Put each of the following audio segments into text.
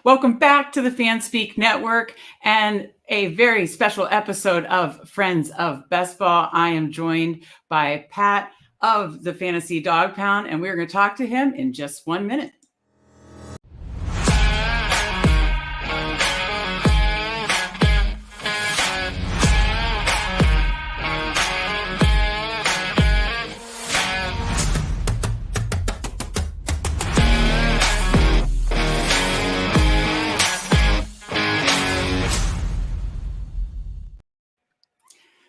Welcome back to the Fanspeak Network and a very special episode of Friends of Best Ball. I am joined by Pat of the Fantasy Dog Pound, and we're going to talk to him in just 1 minute.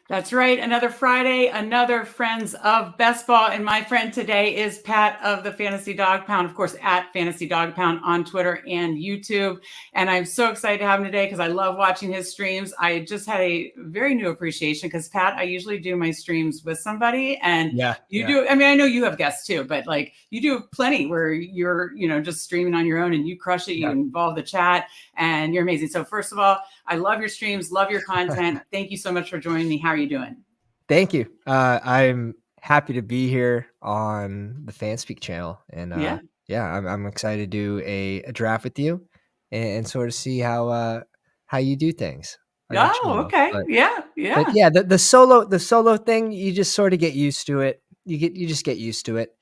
That's right. Another Friday, another Friends of Best Ball. And my friend today is Pat of the Fantasy Dog Pound, of course, at Fantasy Dog Pound on Twitter and YouTube. And I'm so excited to have him today because I love watching his streams. I just had a very new appreciation because, Pat, I usually do my streams with somebody. And you do. I mean, I know you have guests too, but like you do plenty where you're, just streaming on your own and you crush it. You involve the chat and you're amazing. So first of all, I love your streams, love your content. Thank you so much for joining me. How are you doing? Thank you. I'm happy to be here on the Fanspeak channel. And I'm excited to do a draft with you and sort of see how you do things. Okay. But the solo thing, you just sort of get used to it. You just get used to it.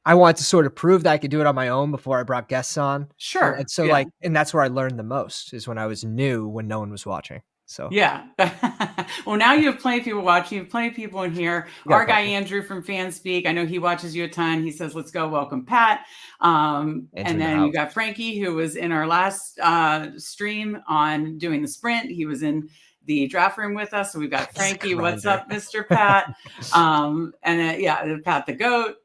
I want to sort of prove that I could do it on my own before I brought guests on. Sure. And so and that's where I learned the most is when I was new, when no one was watching. So well, now you have plenty of people watching. You have plenty of people in here. Our guy Andrew from Fanspeak, I know he watches you a ton. He says, "Let's go, welcome Pat." And then you got Frankie, who was in our last stream on doing the sprint. He was in the draft room with us. So we've got Frankie. What's up, Mr. Pat? And then Pat the Goat.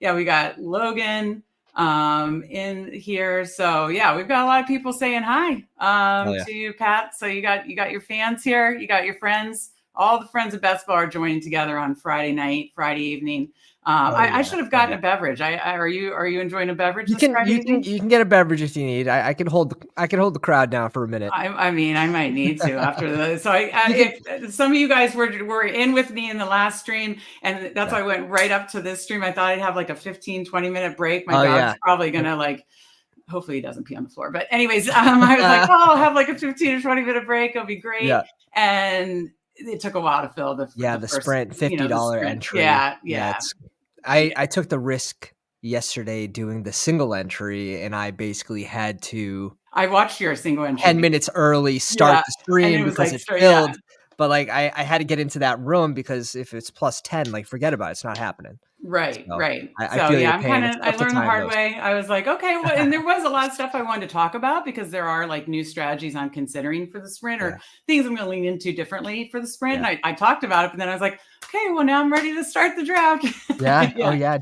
We got Logan in here. So we've got a lot of people saying hi to you, Pat. So you got your fans here, you got your friends. All the Friends of Best Ball are joining together on Friday night, Friday evening. I should have gotten a beverage. Are you enjoying a beverage? You can get a beverage if you need. I can hold the crowd down for a minute. I mean, I might need to after this. So if some of you guys were in with me in the last stream, and that's why I went right up to this stream. I thought I'd have like a 15-20 minute break. My dog's probably gonna hopefully he doesn't pee on the floor. But anyways, I was like, I'll have like a 15 or 20 minute break. It'll be great. Yeah. And it took a while to fill the first, sprint $50 entry. I took the risk yesterday doing the single entry, and I basically had to. I watched your single entry 10 minutes early start the stream because it filled. Yeah. But I had to get into that room because if it's plus 10, forget about it. It's not happening. Right. So I I learned the hard way. I was like, okay, well, and there was a lot of stuff I wanted to talk about because there are new strategies I'm considering for the sprint or things I'm going to lean into differently for the sprint. And I talked about it, but then I was like, okay, well, now I'm ready to start the draft.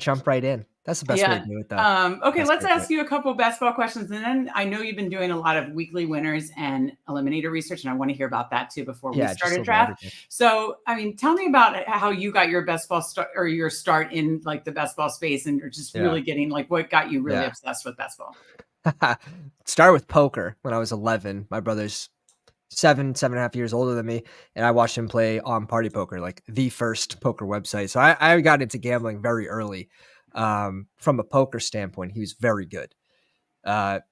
Jump right in. That's the best way to do it, though. Okay, let's ask you a couple of best ball questions. And then I know you've been doing a lot of weekly winners and eliminator research, and I want to hear about that, too, before we start a draft. So, tell me about how you got your best ball start or your start in, the best ball space and just really getting, what got you really obsessed with best ball? Started with poker when I was 11. My brother's 7.5 years older than me, and I watched him play on Party Poker, the first poker website. So I got into gambling very early. From a poker standpoint, he was very good. And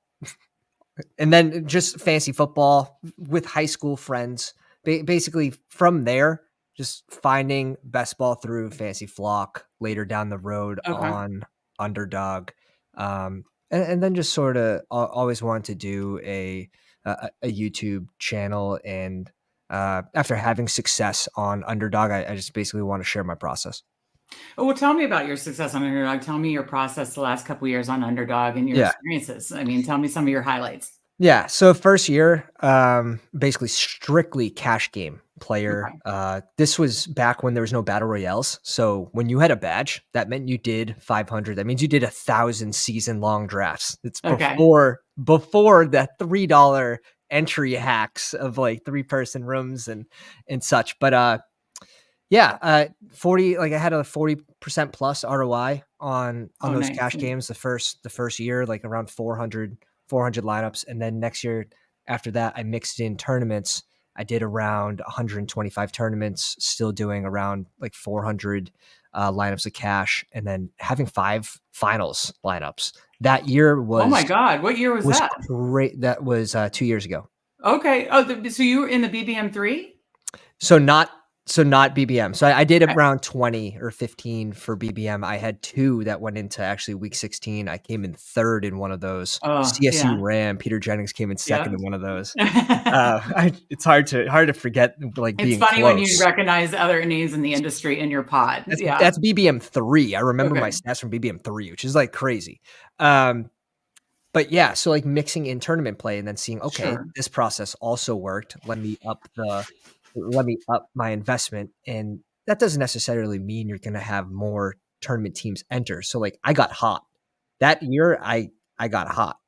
then just fantasy football with high school friends. Basically from there, just finding best ball through Fantasy Flock later down the road on Underdog. And then just sort of always wanted to do a YouTube channel. And after having success on Underdog, I just basically want to share my process. Well, tell me about your success on Underdog. Tell me your process the last couple of years on Underdog and your experiences. Tell me some of your highlights. Yeah. So first year, basically strictly cash game player. Okay. This was back when there was no battle royales. So when you had a badge, that meant you did 500. That means you did 1,000 season long drafts. It's before the $3 entry hacks of 3-person rooms and such. But 40, I had a 40% plus ROI on those cash games the first year, around 400 lineups. And then next year after that, I mixed in tournaments. I did around 125 tournaments, still doing around 400 lineups of cash, and then having 5 finals lineups That year Oh my was God. What year was that? great. That was 2 years ago. Okay. Oh, so you were in the BBM3? So not BBM. So I did around 20 or 15 for BBM. I had 2 that went into actually week 16. I came in 3rd in one of those. Oh, CSU yeah. ram. Peter Jennings came in 2nd Yeah. in one of those. It's hard to forget, like, It's being funny when you close. recognize other names in the industry in your pod. Yeah. That's BBM3. I remember my Okay. stats from BBM3, which is, like, crazy. But yeah, so, like, mixing in tournament play and then seeing, okay, Sure. this process also worked. Let me up my investment, and that doesn't necessarily mean you're gonna have more tournament teams enter. So, like, I got hot. That year, I got hot.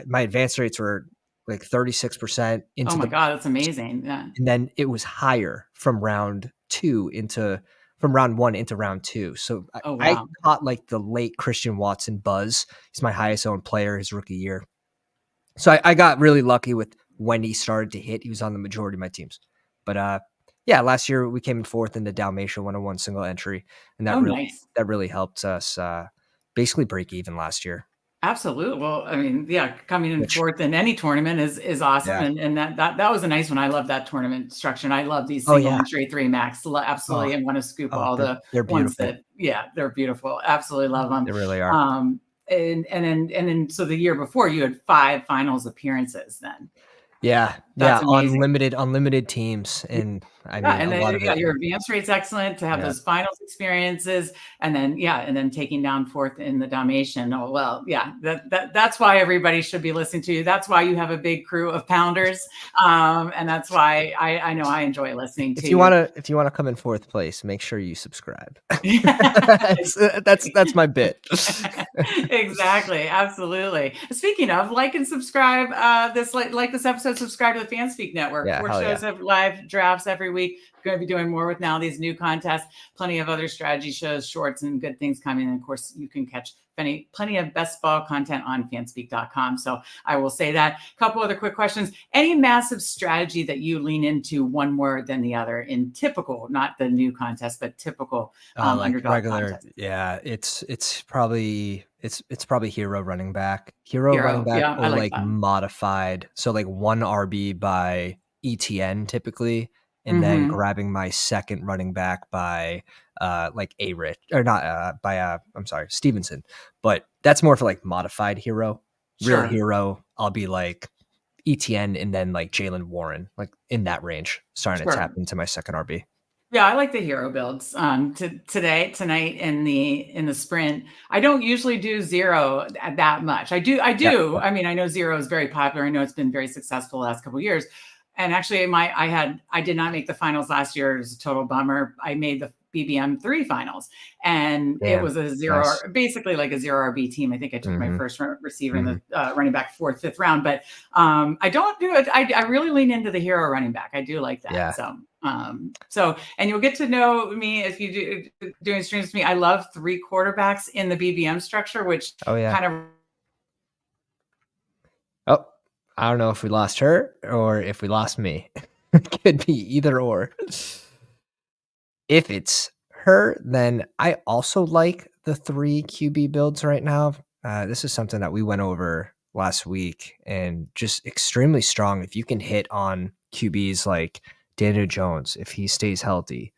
My advance rates were, like, 36% Oh into my the, God, that's amazing. Yeah. and then it was higher from round 1 into round 2. So Oh, I wow. caught, like, the late Christian Watson buzz. He's my highest owned player his rookie year. So I got really lucky with when he started to hit. He was on the majority of my teams. But yeah, last year we came in 4th in the Dalmatia 101 single entry, and Oh, nice. that really helped us basically break even last year. Absolutely. Well, I mean, yeah, coming in Which, 4th in any tournament is awesome, yeah. and that was a nice one. I love that tournament structure, and I love these Oh single yeah. entry 3 max. Oh, Absolutely, and wanna scoop oh, all the they're ones beautiful. that yeah, they're beautiful. Absolutely love them. They really are. And then so the year before, you had 5 finals appearances then. Yeah, That's yeah, amazing. unlimited teams, and I Yeah, mean, and a then lot of yeah, it. your advance rate's excellent to have Yeah. those finals experiences, and then yeah, and then taking down 4th in the Dalmatian. Oh well, yeah, that's why everybody should be listening to you. That's why you have a big crew of pounders, and that's why I know I enjoy listening to you. If you wanna come in 4th place, make sure you subscribe. Exactly. That's my bit. Exactly, absolutely. Speaking of, like and subscribe, this like this episode, subscribe to the Fanspeak Network. Yeah, 4 hell yeah. shows have live drafts every week. We're going to be doing more with now these new contests, plenty of other strategy shows, shorts, and good things coming. And of course, you can catch plenty of best ball content on fanspeak.com. So I will say that. A couple other quick questions. Any massive strategy that you lean into one more than the other in typical, not the new contest, but typical Like underdog regular, contest? yeah, it's probably hero running back. Hero running Hero. back Yeah, I or, like like, that. modified. So, like, 1 RB by ETN typically, and then Mm-hmm. grabbing my 2nd running back by, like, A-Rich or not, by, I'm sorry, Stevenson. But that's more for, like, modified hero. Real Sure. hero, I'll be, like, ETN and then, like, Jalen Warren, like, in that range, starting to tap Sure. into my 2nd RB. Yeah, I like the hero builds. Tonight in the sprint. I don't usually do zero that much. I Yep, do. yep. I mean, I know zero is very popular. I know it's been very successful the last couple of years. And actually, I did not make the finals last year. It was a total bummer. I made the BBM3 finals, and it Damn. was a zero, Nice. basically like a zero RB team. I think I took my Mhm, first receiver in mhm. the running back 4th, 5th round, but I don't do it. I really lean into the hero running back. I do like that. Yeah. And you'll get to know me if you doing streams with me. I love 3 quarterbacks in the BBM structure, which Oh, yeah. kind of Oh, I don't know if we lost her or if we lost me. It could be either or. If it's her, then I also like the 3 QB builds right now. This is something that we went over last week, and just extremely strong. If you can hit on QBs like Daniel Jones, if he stays healthy,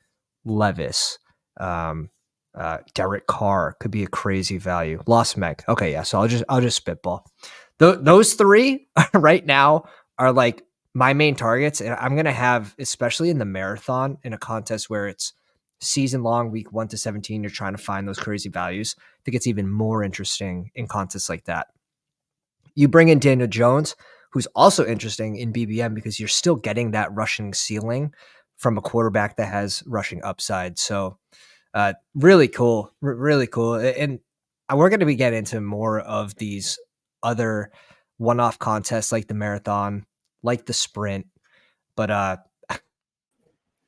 Levis, um, Derek Carr could be a crazy value. Lost Meg. Okay, yeah. So I'll just spitball. Those 3 right now are, like, my main targets, and I'm gonna have, especially in the marathon, in a contest where it's season long, week 1 to 17, you're trying to find those crazy values. I think it's even more interesting in contests like that. You bring in Daniel Jones, who's also interesting in BBM because you're still getting that rushing ceiling from a quarterback that has rushing upside. So really cool, really cool. And we're going to be getting into more of these other one-off contests like the marathon, like the sprint. But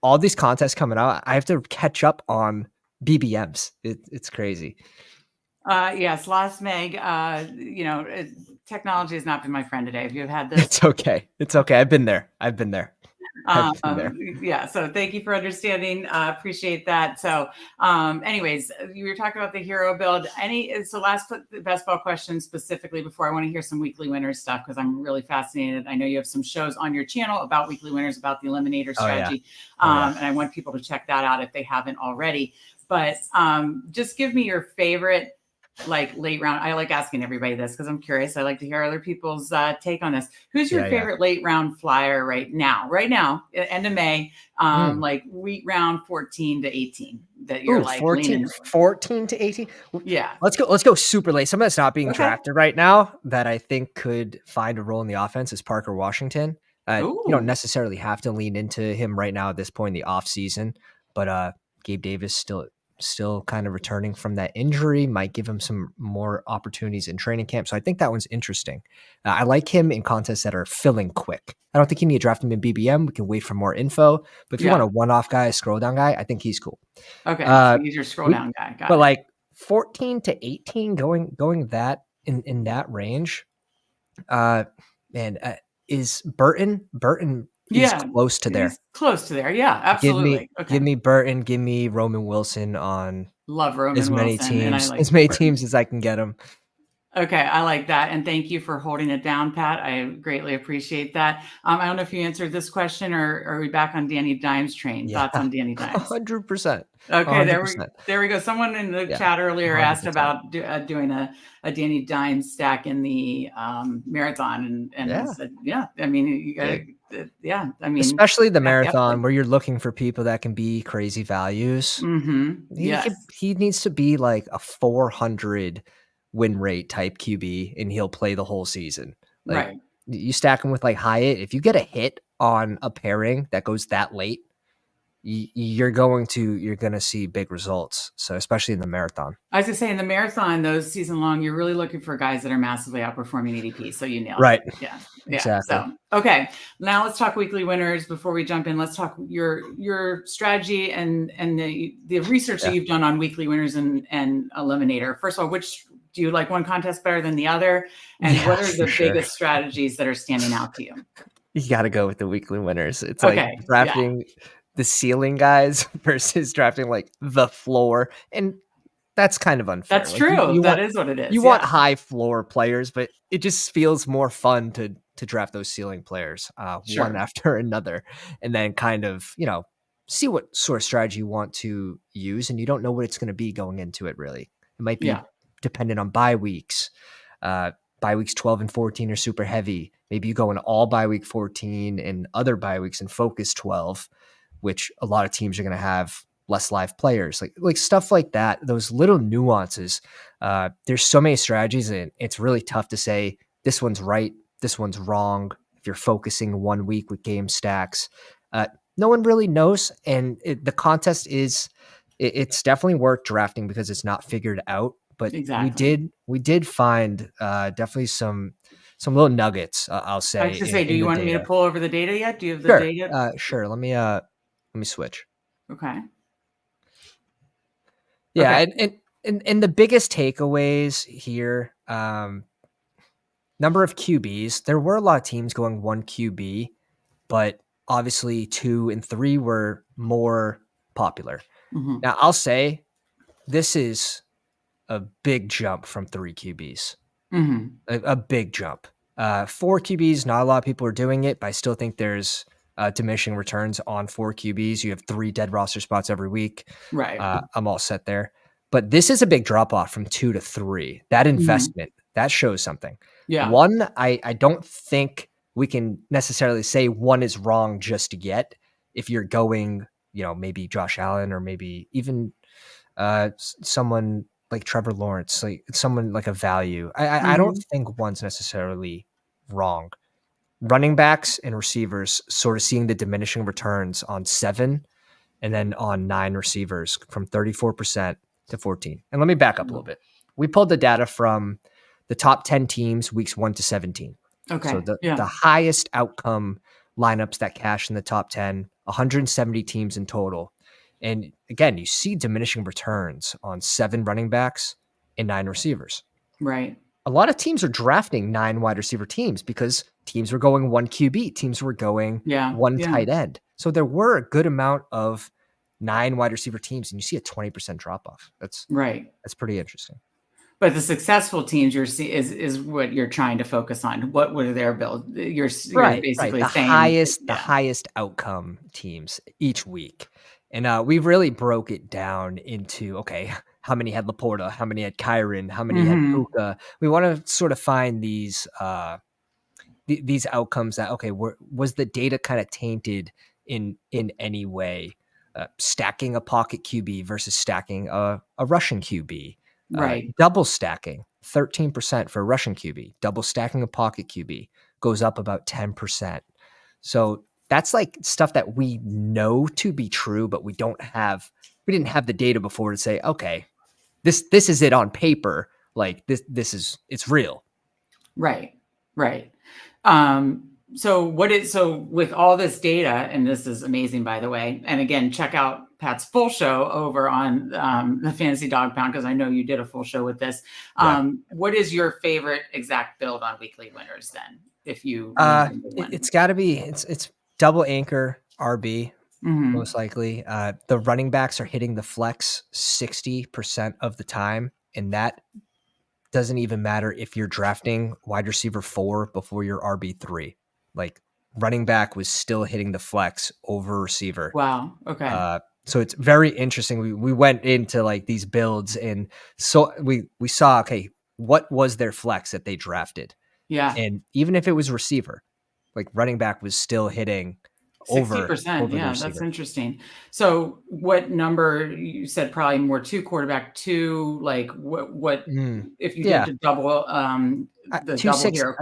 all these contests coming out, I have to catch up on BBMs. It's crazy. yes, last Meg. Technology has not been my friend today. Have you had this? It's okay. It's okay. I've been there. I've been there. I've been there. Yeah. So thank you for understanding. Appreciate that. So, anyways, you were talking about the hero build. So last best ball question specifically before I want to hear some weekly winners stuff because I'm really fascinated. I know you have some shows on your channel about weekly winners, about the eliminator strategy. And I want people to check that out if they haven't already. But just give me your favorite like late round. I like asking everybody this because I'm curious. I like to hear other people's take on this. Who's your favorite late round flyer right now? Right now, end of May, like week round 14 to 18 that you're like 14 to 18. Yeah. Let's go super late. Someone that's not being drafted right now that I think could find a role in the offense is Parker Washington. You don't necessarily have to lean into him right now at this point in the off season, but Gabe Davis still kind of returning from that injury might give him some more opportunities in training camp. So I think that one's interesting. I like him in contests that are filling quick. I don't think you need to draft him in BBM. We can wait for more info, but if you want a one-off guy, scroll down guy, I think he's cool. Okay. So he's your scroll down guy. Got it. Like 14 to 18 going that in that range. Is Burton is close to there. Close to there. Yeah, absolutely. Give me Burton. Give me Roman Wilson on love Roman as many Wilson, teams, like as many teams as I can get them. Okay, I like that. And thank you for holding it down, Pat. I greatly appreciate that. I don't know if you answered this question or are we back on Danny Dimes train? Thoughts on Danny Dimes? 100%. Okay, 100%. There we go. Someone in the chat earlier 100%. Asked about doing a Danny Dimes stack in the marathon. And I said, I mean, you got I mean, especially the marathon where you're looking for people that can be crazy values. He needs to be like a 400 win rate type QB and he'll play the whole season. Like you stack him with like Hyatt. If you get a hit on a pairing that goes that late, you're going to see big results. So especially in the marathon. I was gonna say in the marathon, those season long, you're really looking for guys that are massively outperforming ADP. So you nailed it. Yeah. Exactly. So okay, now let's talk weekly winners. Before we jump in, let's talk your strategy and the research that you've done on weekly winners and eliminator. First of all, which do you like one contest better than the other? And what are the biggest strategies that are standing out to you? You got to go with the weekly winners. It's like drafting the ceiling guys versus drafting like the floor. And that's kind of unfair. That's true. That is what it is. You want high floor players, but it just feels more fun to draft those ceiling players one after another. And then kind of, see what sort of strategy you want to use. And you don't know what it's going to be going into it, really. It might be dependent on bye weeks. Bye weeks 12 and 14 are super heavy. Maybe you go in all bye week 14 and other bye weeks and focus 12, which a lot of teams are going to have less live players, like stuff like that. Those little nuances. There's so many strategies, and it's really tough to say this one's right, this one's wrong. If you're focusing 1 week with game stacks, no one really knows. And the contest it's definitely worth drafting because it's not figured out. But we did find definitely some little nuggets. I'll say. I was going to say, do you want me to pull over the data yet? Do you have the data? Sure. Let me switch. Okay. Yeah, and the biggest takeaways here, number of QBs. There were a lot of teams going 1 QB, but obviously 2 and 3 were more popular. Mm-hmm. Now, I'll say this is a big jump from 3 QBs. Mm-hmm. A big jump. 4 QBs, not a lot of people are doing it, but I still think there's diminishing returns on 4 QBs. You have 3 dead roster spots every week. Right. I'm all set there. But this is a big drop off from 2 to 3. That investment, that shows something. Yeah. 1, I don't think we can necessarily say 1 is wrong just yet. If you're going, maybe Josh Allen or maybe even someone like Trevor Lawrence, like someone like a value. I don't think 1's necessarily wrong. Running backs and receivers sort of seeing the diminishing returns on 7 and then on 9 receivers from 34% to 14. And let me back up a little bit. We pulled the data from the top 10 teams, weeks 1 to 17. Okay. So the highest outcome lineups that cash in the top 10, 170 teams in total. And again, you see diminishing returns on 7 running backs and 9 receivers. Right. a lot of teams are drafting 9 wide receiver teams because teams were going 1 QB, teams were going 1 tight end. So there were a good amount of 9 wide receiver teams, and you see a 20% drop off. That's pretty interesting. But the successful teams is what you're trying to focus on. What were their build? You're basically the saying the highest outcome teams each week. And we really broke it down into, okay, how many had Laporta, how many had Kyron, how many had Puka. We want to sort of find these outcomes that, okay, was the data kind of tainted in any way? Stacking a pocket QB versus stacking a Russian QB. Double stacking, 13% for a Russian QB. Double stacking a pocket QB goes up about 10%. So that's like stuff that we know to be true, but we didn't have the data before to say, okay, this is it on paper. Like it's real. Right. So with all this data, and this is amazing, by the way, and again, check out Pat's full show over on the Fantasy Dog Pound, because I know you did a full show with this. What is your favorite exact build on weekly winners then? If you it's got to be it's double anchor RB, most likely. The running backs are hitting the flex 60% of the time, and that doesn't even matter if you're drafting wide receiver 4 before your RB3. Like, running back was still hitting the flex over receiver. Wow. Okay. So it's very interesting. We went into like these builds, and so we saw, okay, what was their flex that they drafted? Yeah. And even if it was receiver, like running back was still hitting 60%. Yeah, that's interesting. So what number, you said probably more 2 quarterback 2, like what if you did to double the double here?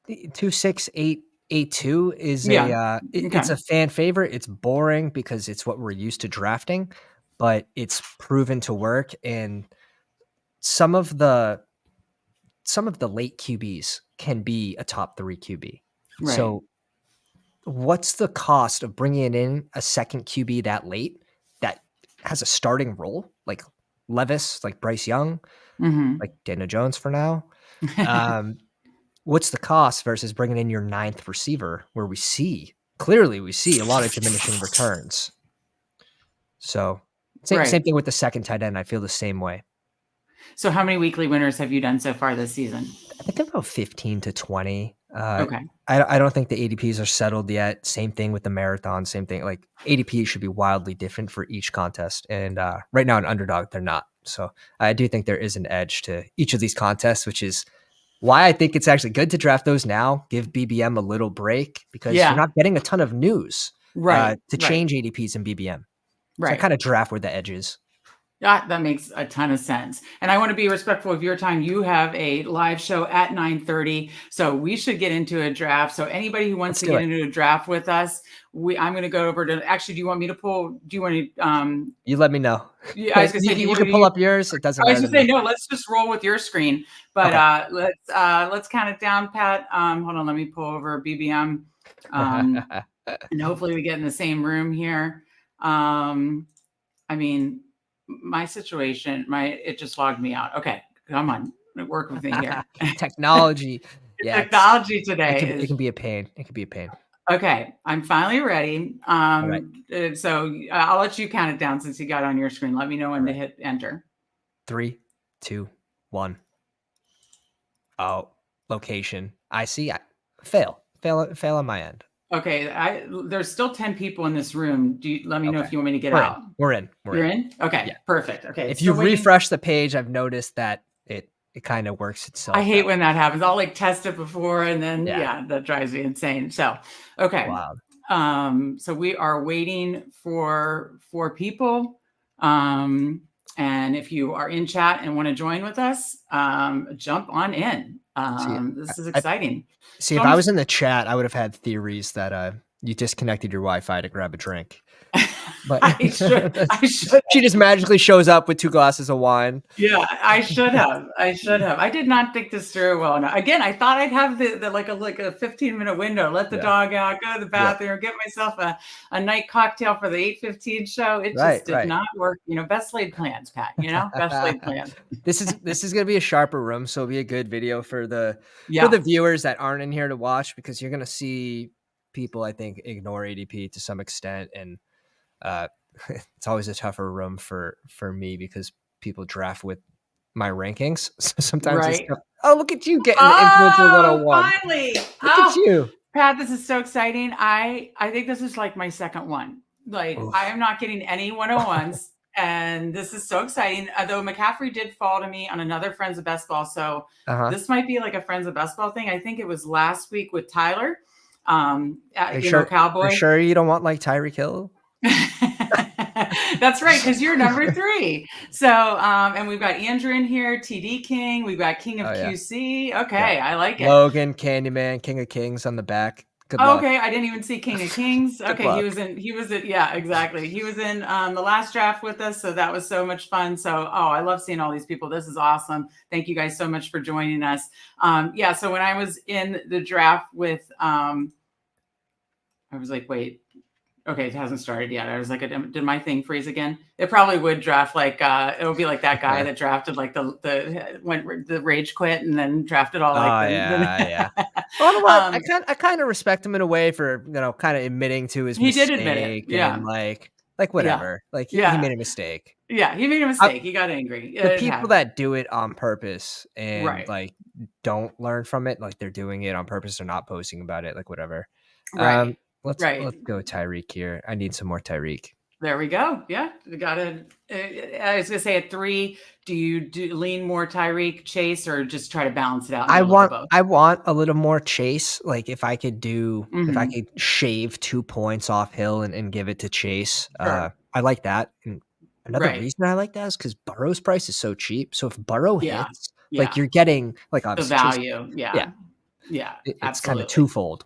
26882 is it's a fan favorite. It's boring because it's what we're used to drafting, but it's proven to work. And some of the late QBs can be a top 3 QB. Right. So what's the cost of bringing in a second QB that late that has a starting role, like Levis, like Bryce Young, like Daniel Jones for now? What's the cost versus bringing in your 9th receiver, where we see a lot of diminishing returns? So same thing with the second tight end. I feel the same way. So how many weekly winners have you done so far this season? I think about 15 to 20. Okay. I don't think the ADPs are settled yet. Same thing with the marathon. Same thing. Like, ADP should be wildly different for each contest. And right now in Underdog, they're not. So I do think there is an edge to each of these contests, which is why I think it's actually good to draft those now. Give BBM a little break, because you're not getting a ton of news to change ADPs in BBM. So I kind of draft where the edge is. That makes a ton of sense. And I want to be respectful of your time. You have a live show at 9:30, so we should get into a draft. So anybody who wants to get into a draft with us, I'm going to go over to. Actually, do you want me to pull? Do you want to? You let me know. Yeah, I was going to say you can pull up yours. It doesn't matter. I was going to say no. Let's just roll with your screen. But let's count it down, Pat. Hold on. Let me pull over BBM, and hopefully we get in the same room here. I mean, my situation, it just logged me out. Okay, come on, work with me here. Technology. Yeah, technology today. It can be a pain. It can be a pain. Okay, I'm finally ready. So I'll let you count it down since you got it on your screen. Let me know when to hit enter. 3, 2, 1. Oh, location. I see. Fail on my end. Okay, there's still 10 people in this room. Let me know if you want me to get out. We're in. You're in? Okay, yeah. Perfect. Okay. If you refresh the page, I've noticed that it kind of works itself. I hate when that happens. I'll test it before, and then that drives me insane. So, okay. Wow. So we are waiting for people. And if you are in chat and want to join with us, jump on in. This is exciting. If I was in the chat, I would have had theories that you disconnected your Wi-Fi to grab a drink. but I should. She just magically shows up with 2 glasses of wine. Yeah, I should have. I did not think this through well enough. Again, I thought I'd have the like a 15-minute window, let the dog out, go to the bathroom, get myself a night cocktail for the 8:15 show. It just did not work. Best laid plans, Pat. Best laid plans. This is gonna be a sharper room, so it'll be a good video for the viewers that aren't in here to watch, because you're gonna see people, I think, ignore ADP to some extent, and it's always a tougher room for me because people draft with my rankings. So sometimes it's tough. Oh, look at you getting the Influencer 101. Finally. Look at you. Pat, this is so exciting. I think this is like my second one. Like, I am not getting any 101s. And this is so exciting. Though McCaffrey did fall to me on another Friends of Best Ball. So this might be like a Friends of Best Ball thing. I think it was last week with Tyler. Cowboy. Are you sure you don't want like Tyreek Hill? That's right, because you're number 3. So, and we've got Andrew in here, TD King. We've got King of QC. Okay, I like it. Logan, Candyman, King of Kings on the back. Good luck. Okay, I didn't even see King of Kings. Okay, he was in. Yeah, exactly. He was in the last draft with us, so that was so much fun. So, I love seeing all these people. This is awesome. Thank you guys so much for joining us. So when I was in the draft with, I was like, wait. Okay, it hasn't started yet. I was like, did my thing freeze again? It probably would draft like it'll be like that guy that drafted like the rage quit and then drafted all like. Yeah. Well, I kind of respect him in a way for kind of admitting to his mistake. He did admit it. Yeah. And like whatever. Yeah. Like he made a mistake. Yeah, he made a mistake. He got angry. The people that do it on purpose and like don't learn from it, like they're doing it on purpose or not posting about it, like whatever. Right. Let's go Tyreek here. I need some more Tyreek. There we go. Yeah, we got it. I was gonna say at 3. Do you lean more Tyreek, Chase, or just try to balance it out? I want a little more Chase. Like if I could if I could shave 2 points off Hill and give it to Chase, I like that. And another reason I like that is because Burrow's price is so cheap. So if Burrow hits, like you're getting like the value. Yeah. It's kind of twofold.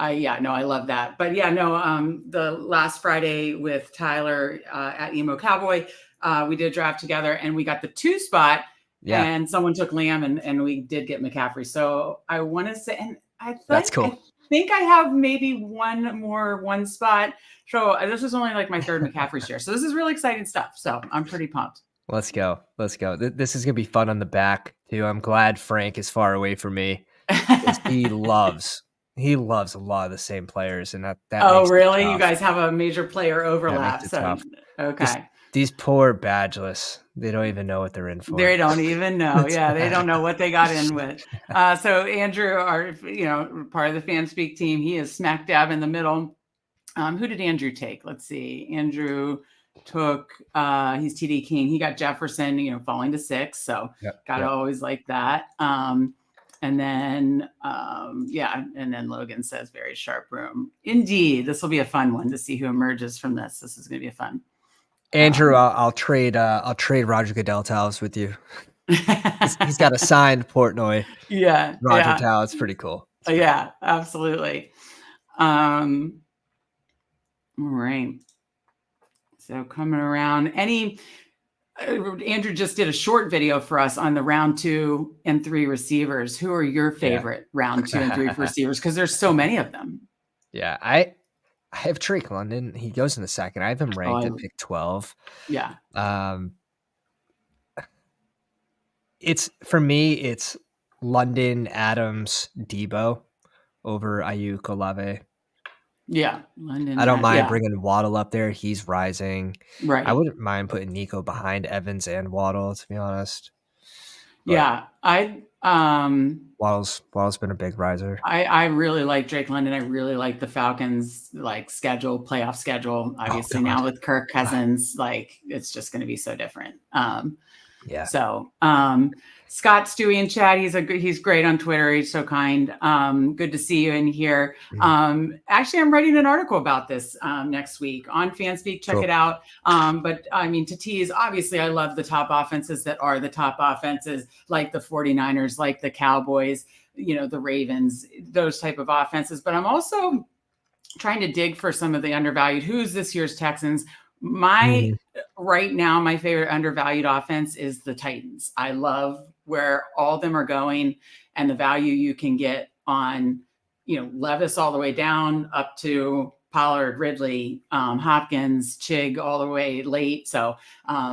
I love that. But the last Friday with Tyler at Emo Cowboy, we did draft together and we got the 2 spot and someone took Lamb and we did get McCaffrey. So I want to say, and that's cool. I think I have maybe one spot. So this is only like my 3rd McCaffrey share. So this is really exciting stuff. So I'm pretty pumped. Let's go. This is going to be fun on the back too. I'm glad Frank is far away from me. He loves a lot of the same players, and that really? You guys have a major player overlap. Tough. Okay. These poor badgeless, they don't even know what they're in for. They don't even know. They don't know what they got in with. So Andrew, our part of the Fanspeak team, he is smack dab in the middle. Who did Andrew take? Let's see. Andrew took he's TD King. He got Jefferson, falling to 6. So gotta always like that. And then, and then Logan says, very sharp room. Indeed, this will be a fun one to see who emerges from this. This is going to be a fun. Andrew, I'll trade Roger Goodell towels with you. He's got a signed Portnoy. Roger towel. It's pretty cool. Yeah, absolutely. All right. So coming around, Andrew just did a short video for us on the round 2 and 3 receivers. Who are your favorite round 2 and 3 receivers? Because there's so many of them. Yeah, I have Drake London. He goes in the 2nd. I have him ranked at pick 12. Yeah. It's for me. It's London, Adams, Debo over Ayuk, Olave. Yeah, London. I don't mind bringing Waddle up there. He's rising. Right. I wouldn't mind putting Nico behind Evans and Waddle, to be honest. But Waddle's been a big riser. I really like Drake London. I really like the Falcons playoff schedule. Obviously now with Kirk Cousins, it's just going to be so different. So Scott, Stewie, and Chad, he's great on Twitter. He's so kind. Good to see you in here. Actually, I'm writing an article about this next week on Fanspeak. Check it out. But I mean, to tease, obviously, I love the top offenses that are the top offenses, like the 49ers, like the Cowboys, the Ravens, those type of offenses. But I'm also trying to dig for some of the undervalued. Who's this year's Texans? Right now, my favorite undervalued offense is the Titans. I love where all of them are going and the value you can get on, Levis all the way down up to Pollard, Ridley, Hopkins, Chig all the way late. So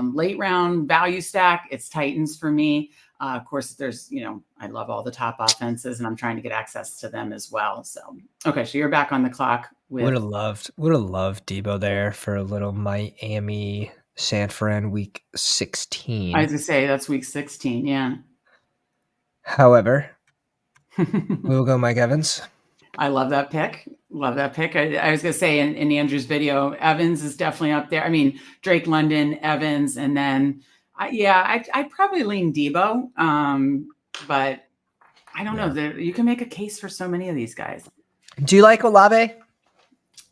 late round value stack, it's Titans for me. Of course, there's, I love all the top offenses and I'm trying to get access to them as well. So, okay. So you're back on the clock. Would have loved Debo there for a little Miami San Fran week 16. I was going to say that's week 16. Yeah. However, we'll go Mike Evans. I love that pick. Love that pick. I was going to say in Andrew's video, Evans is definitely up there. I mean, Drake London, Evans, and then, I'd probably lean Debo. But I don't know. You can make a case for so many of these guys. Do you like Olave?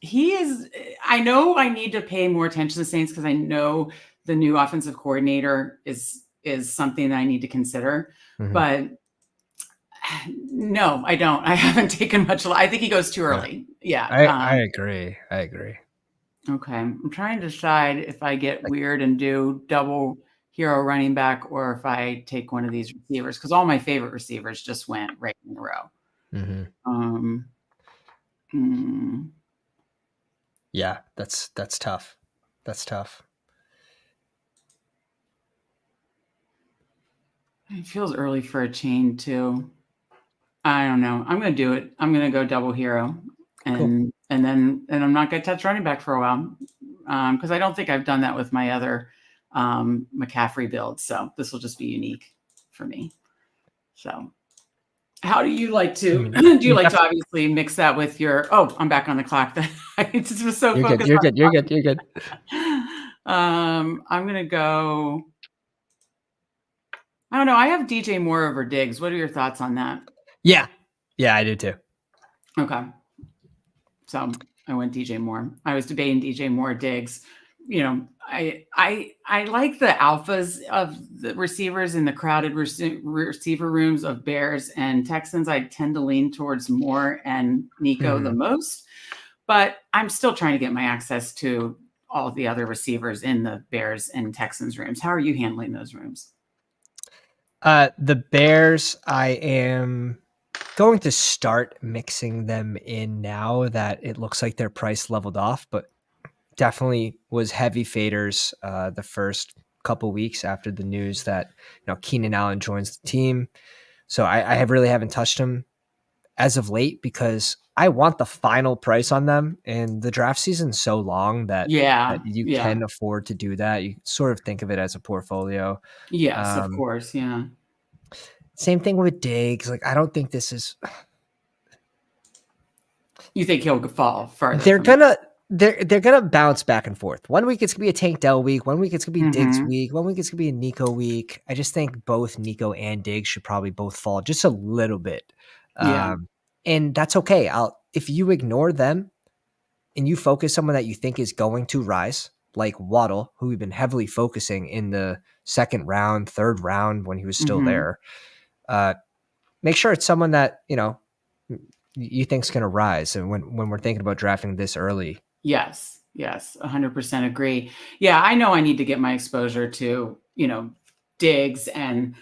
I know I need to pay more attention to the Saints because I know the new offensive coordinator is something that I need to consider. But no, I don't. I haven't taken much. I think he goes too early. Yeah. I agree. Okay. I'm trying to decide if I get weird and do double hero running back or if I take one of these receivers, because all my favorite receivers just went right in a row. Yeah, that's tough. That's tough. It feels early for a chain too. I don't know. I'm going to do it. I'm going to go double hero, and then I'm not going to touch running back for a while because I don't think I've done that with my other McCaffrey build. So this will just be unique for me. So how do you like to? Do you like to obviously mix that with your? Oh, I'm back on the clock. I just was so focused. You're good. I'm going to go. I don't know. I have DJ Moore over Diggs. What are your thoughts on that? Yeah, I do too. Okay. So I went DJ Moore. I was debating DJ Moore, Diggs. I like the alphas of the receivers in the crowded receiver rooms of Bears and Texans. I tend to lean towards Moore and Nico the most, but I'm still trying to get my access to all the other receivers in the Bears and Texans rooms. How are you handling those rooms? The Bears, I am going to start mixing them in now that it looks like their price leveled off, but definitely was heavy faders the first couple weeks after the news that Keenan Allen joins the team. So I really haven't touched them as of late because I want the final price on them, and the draft season's so long that you can afford to do that. You sort of think of it as a portfolio. Yes, of course. Yeah. Same thing with Diggs. Like, I don't think this is. You think he'll fall further? They're gonna bounce back and forth. 1 week it's gonna be a Tank Dell week. 1 week it's gonna be Diggs week. 1 week it's gonna be a Nico week. I just think both Nico and Diggs should probably both fall just a little bit. And that's okay. If you ignore them and you focus someone that you think is going to rise, like Waddle, who we've been heavily focusing in the second round, third round when he was still there. Make sure it's someone that you think's going to rise, and when we're thinking about drafting this early. Yes, 100% agree. Yeah, I know I need to get my exposure to Diggs and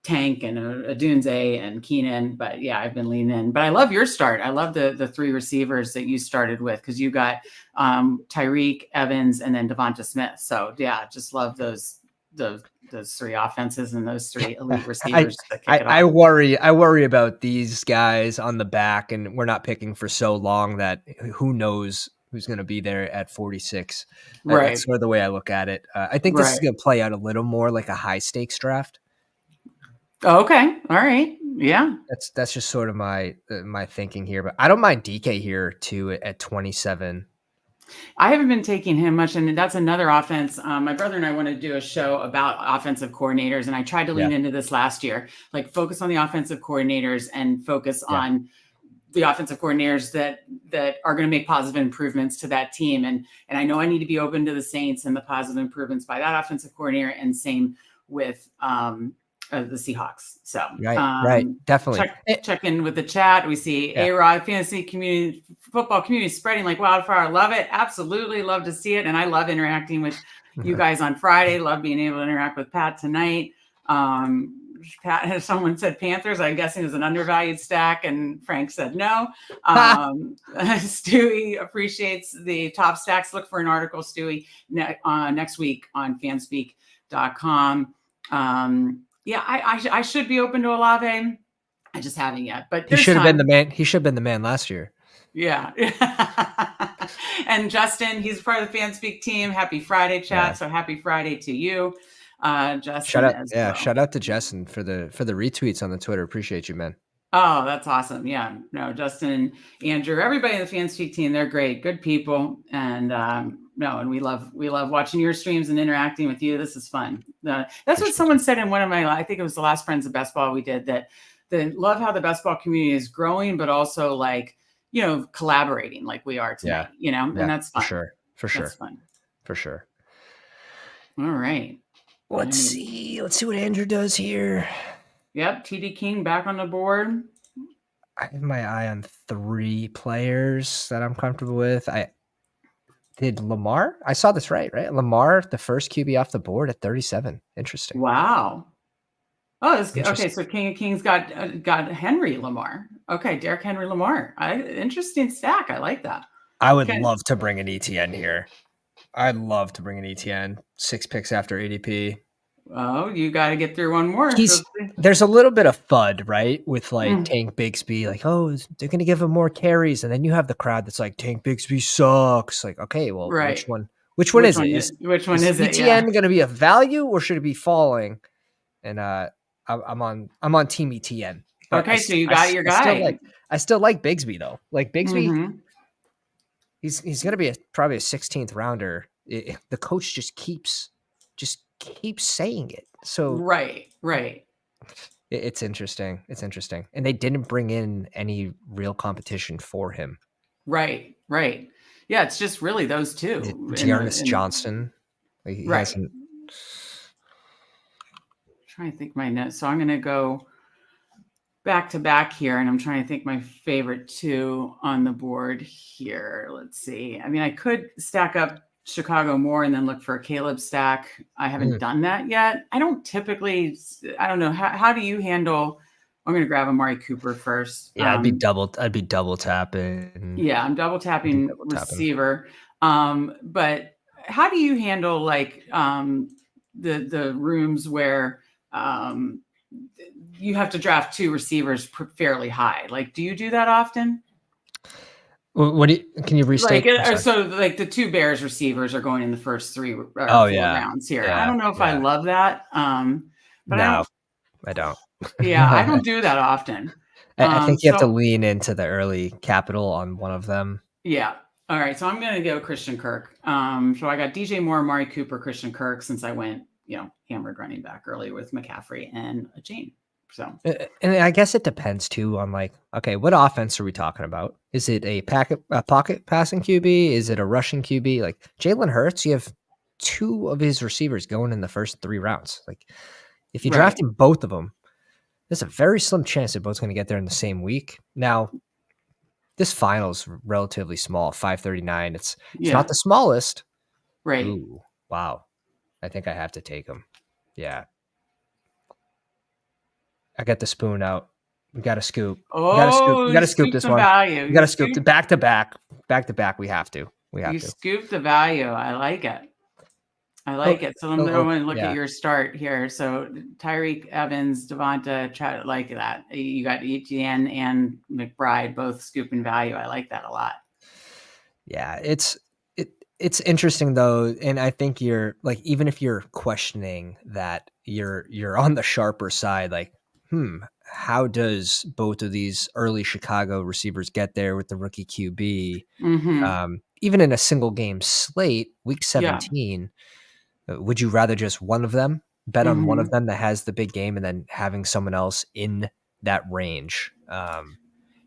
Tank and Adunze and Keenan, but yeah, I've been leaning in. But I love your start. I love the three receivers that you started with because you got Tyreek, Evans, and then Devonta Smith. So yeah, just love those three offenses and those three elite receivers. I worry about these guys on the back, and we're not picking for so long that who knows who's going to be there at 46. Right. That's sort of the way I look at it. I think this is going to play out a little more like a high stakes draft. Okay. All right. Yeah. That's just sort of my thinking here, but I don't mind DK here too at 27. I haven't been taking him much, and that's another offense. My brother and I want to do a show about offensive coordinators, and I tried to lean into this last year, like focus on the offensive coordinators and focus on the offensive coordinators that are going to make positive improvements to that team. And I know I need to be open to the Saints and the positive improvements by that offensive coordinator, and same with the Seahawks. So right, definitely check in with the chat. We see A-Rod fantasy community, football community spreading like wildfire. Love it. Absolutely love to see it. And I love interacting with you guys on Friday. Love being able to interact with Pat tonight. Pat, someone said Panthers. I'm guessing is an undervalued stack, and Frank said no. Stewie appreciates the top stacks. Look for an article, Stewie, next week on fanspeak.com. I should be open to Olave. I just haven't yet. But he should have been the man. He should have been the man last year. Yeah. And Justin, he's part of the Fanspeak team. Happy Friday, chat. Yeah. So happy Friday to you, Justin. Shout out to Justin for the retweets on the Twitter. Appreciate you, man. Oh, that's awesome. Yeah. No, Justin and Andrew, everybody in the Fanspeak team, they're great, good people. And and we love watching your streams and interacting with you. This is fun. That's what someone said in one of my, I think it was the last Friends of Best Ball we did, that they love how the best ball community is growing, but also like, collaborating like we are tonight, and that's fun. For sure. That's fun. For sure. All right. Let's see what Andrew does here. Yep. TD King back on the board. I have my eye on 3 players that I'm comfortable with. Did Lamar? I saw this right? Lamar, the first QB off the board at 37. Interesting. Wow. Oh, that's good. Okay. So King of Kings got Henry Lamar. Okay. Derrick Henry Lamar. Interesting stack. I like that. I would love to bring an ETN here. I'd love to bring an ETN. 6 picks after ADP. Oh, you got to get through one more. There's a little bit of FUD, right? With like Tank Bigsby, like, oh, they're going to give him more carries. And then you have the crowd that's like, Tank Bigsby sucks. Like, okay, well, which one is it? Which one is it? ETN going to be a value or should it be falling? And I'm on team ETN. Okay, so you got your guy. I still like Bigsby though. Like Bigsby, he's going to be probably a 16th rounder. The coach just keeps saying it. So right. It's interesting. And they didn't bring in any real competition for him. Right. Yeah, it's just really those two. Dearness Johnston. Like, he hasn't. Trying to think my notes. So I'm going to go back to back here, and I'm trying to think my favorite 2 on the board here. Let's see. I mean, I could stack up Chicago more and then look for a Caleb stack. I haven't done that yet. I don't typically, I don't know. How do you handle, I'm going to grab Amari Cooper first. Yeah, I'd be double tapping. Yeah, I'm double tapping receiver. But how do you handle like the rooms where you have to draft 2 receivers fairly high? Like, do you do that often? Can you restate? So like the 2 Bears receivers are going in the first 3 or 4 rounds here. Yeah, I don't know if I love that. But no, I don't. Yeah, I don't do that often. I think you have to lean into the early capital on one of them. Yeah. All right. So I'm going to go Christian Kirk. So I got DJ Moore, Amari Cooper, Christian Kirk, since I went, hammered running back early with McCaffrey and a chain. So, and I guess it depends too on like, okay, what offense are we talking about? Is it a pocket passing QB? Is it a rushing QB? Like Jalen Hurts, you have 2 of his receivers going in the first 3 rounds. Like if you draft him, both of them, there's a very slim chance they're both going to get there in the same week. Now, this final is relatively small, 539. It's not the smallest. Right. Ooh, wow. I think I have to take him. Yeah. I got the spoon out. We got to scoop. We got to scoop this one. We got to scoop the back to back. Back to back. We have to. You scoop the value. I like it. So I'm going to look at your start here. So Tyreek Evans, Devonta, try to like that. You got Etienne and McBride both scooping value. I like that a lot. Yeah, it's interesting though, and I think you're like, even if you're questioning that, you're on the sharper side. Like, how does both of these early Chicago receivers get there with the rookie QB? Even in a single game slate, week 17, would you rather just one of them, bet on one of them that has the big game, and then having someone else in that range? And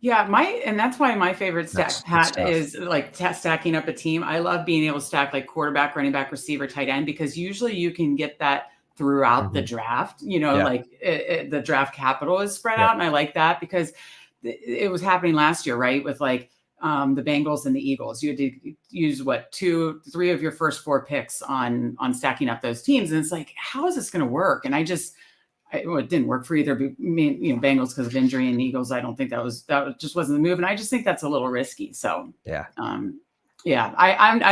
that's why my favorite stack, Pat, is like stacking up a team. I love being able to stack like quarterback, running back, receiver, tight end, because usually you can get that throughout the draft. Like the draft capital is spread out, and I like that because it was happening last year, right? With like the Bengals and the Eagles, you had to use 2-3 of your first 4 picks on stacking up those teams, and it's like, how is this going to work? And it didn't work for either. Bengals because of injury, and Eagles, I don't think that just wasn't the move, and I just think that's a little risky. So I